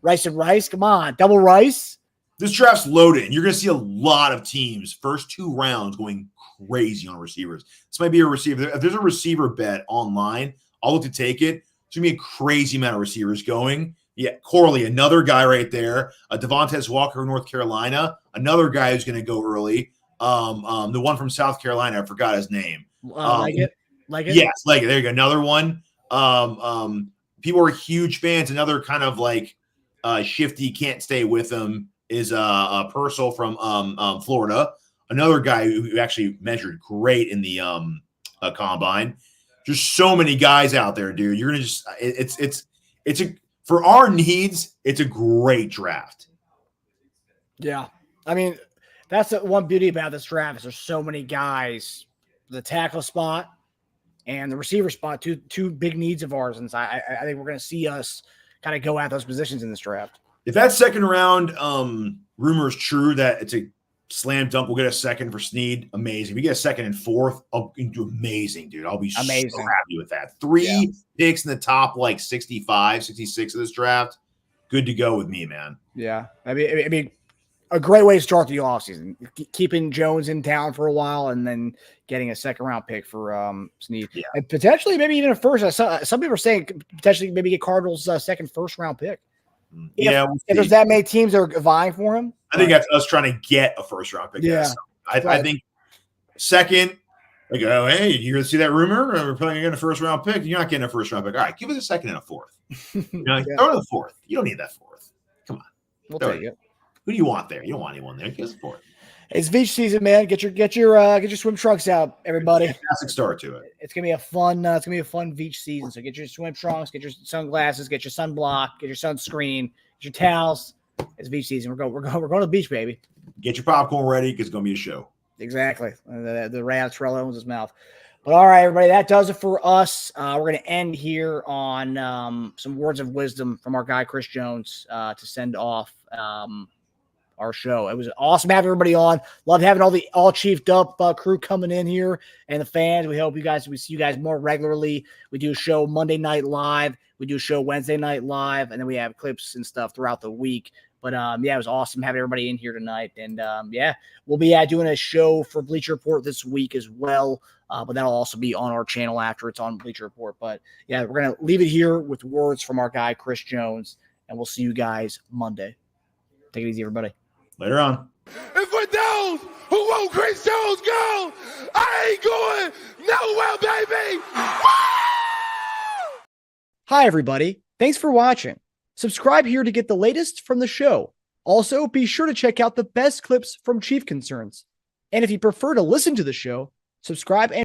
Rice and Rice. Come on, double Rice. This draft's loaded. You're going to see a lot of teams first 2 rounds going crazy on receivers. This might be a receiver. If there's a receiver bet online, I'll look to take it. There's going to be a crazy amount of receivers going. Yeah, Corley, another guy right there. Devontae Walker, North Carolina, another guy who's going to go early. The one from South Carolina, I forgot his name. Like it. Yes, like it. There you go. Another one. People are huge fans. Another kind of like shifty, can't stay with him is Purcell from Florida. Another guy who actually measured great in the combine. There's so many guys out there, dude. You're gonna just it's a for our needs, it's a great draft. Yeah. I mean, that's the one beauty about this draft is there's so many guys, the tackle spot and the receiver spot, two big needs of ours. And so I think we're going to see us kind of go at those positions in this draft. If that second round rumor is true that it's a slam dunk, we'll get a second for Sneed. Amazing. If we get a second and fourth, I'll do amazing, dude. I'll be so happy with that. 3 picks in the top like 65, 66 of this draft. Good to go with me, man. Yeah. I mean, a great way to start the offseason. Keeping Jones in town for a while and then getting a second round pick for Sneed. Yeah. And potentially maybe even a first. Some people are saying potentially maybe get Cardinals' second first round pick. Yeah. If there's that many teams that are vying for him. I think that's us trying to get a first round pick. Yeah. I think second, like, oh, hey, you going to see that rumor? We're probably getting a first round pick. You're not getting a first round pick. All right, give us a second and a fourth. Throw in the fourth. You don't need that fourth. Come on. We'll take it. Who do you want there? You don't want anyone there. Give us a fourth. It's Veach season, man. Get your swim trunks out, everybody. Fantastic start to it. It's gonna be a fun. It's gonna be a fun Veach season. So get your swim trunks, get your sunglasses, get your sunblock, get your sunscreen, get your towels. It's Veach season. We're going to the beach, baby. Get your popcorn ready because it's gonna be a show. Exactly. The rat Trello owns his mouth. But all right, everybody, that does it for us. We're going to end here on some words of wisdom from our guy Chris Jones to send off our show. It was awesome having everybody on. Love having all chiefed up crew coming in here and the fans. We see you guys more regularly. We do a show Monday night live. We do a show Wednesday night live, and then we have clips and stuff throughout the week. But it was awesome having everybody in here tonight. And we'll be doing a show for Bleacher Report this week as well. But that'll also be on our channel after it's on Bleacher Report. But we're going to leave it here with words from our guy, Chris Jones, and we'll see you guys Monday. Take it easy, everybody. Later on. And for those who want Chris Jones go, I ain't going nowhere, baby. Hi, everybody. Thanks for watching. Subscribe here to get the latest from the show. Also, be sure to check out the best clips from Chief Concerns. And if you prefer to listen to the show, subscribe and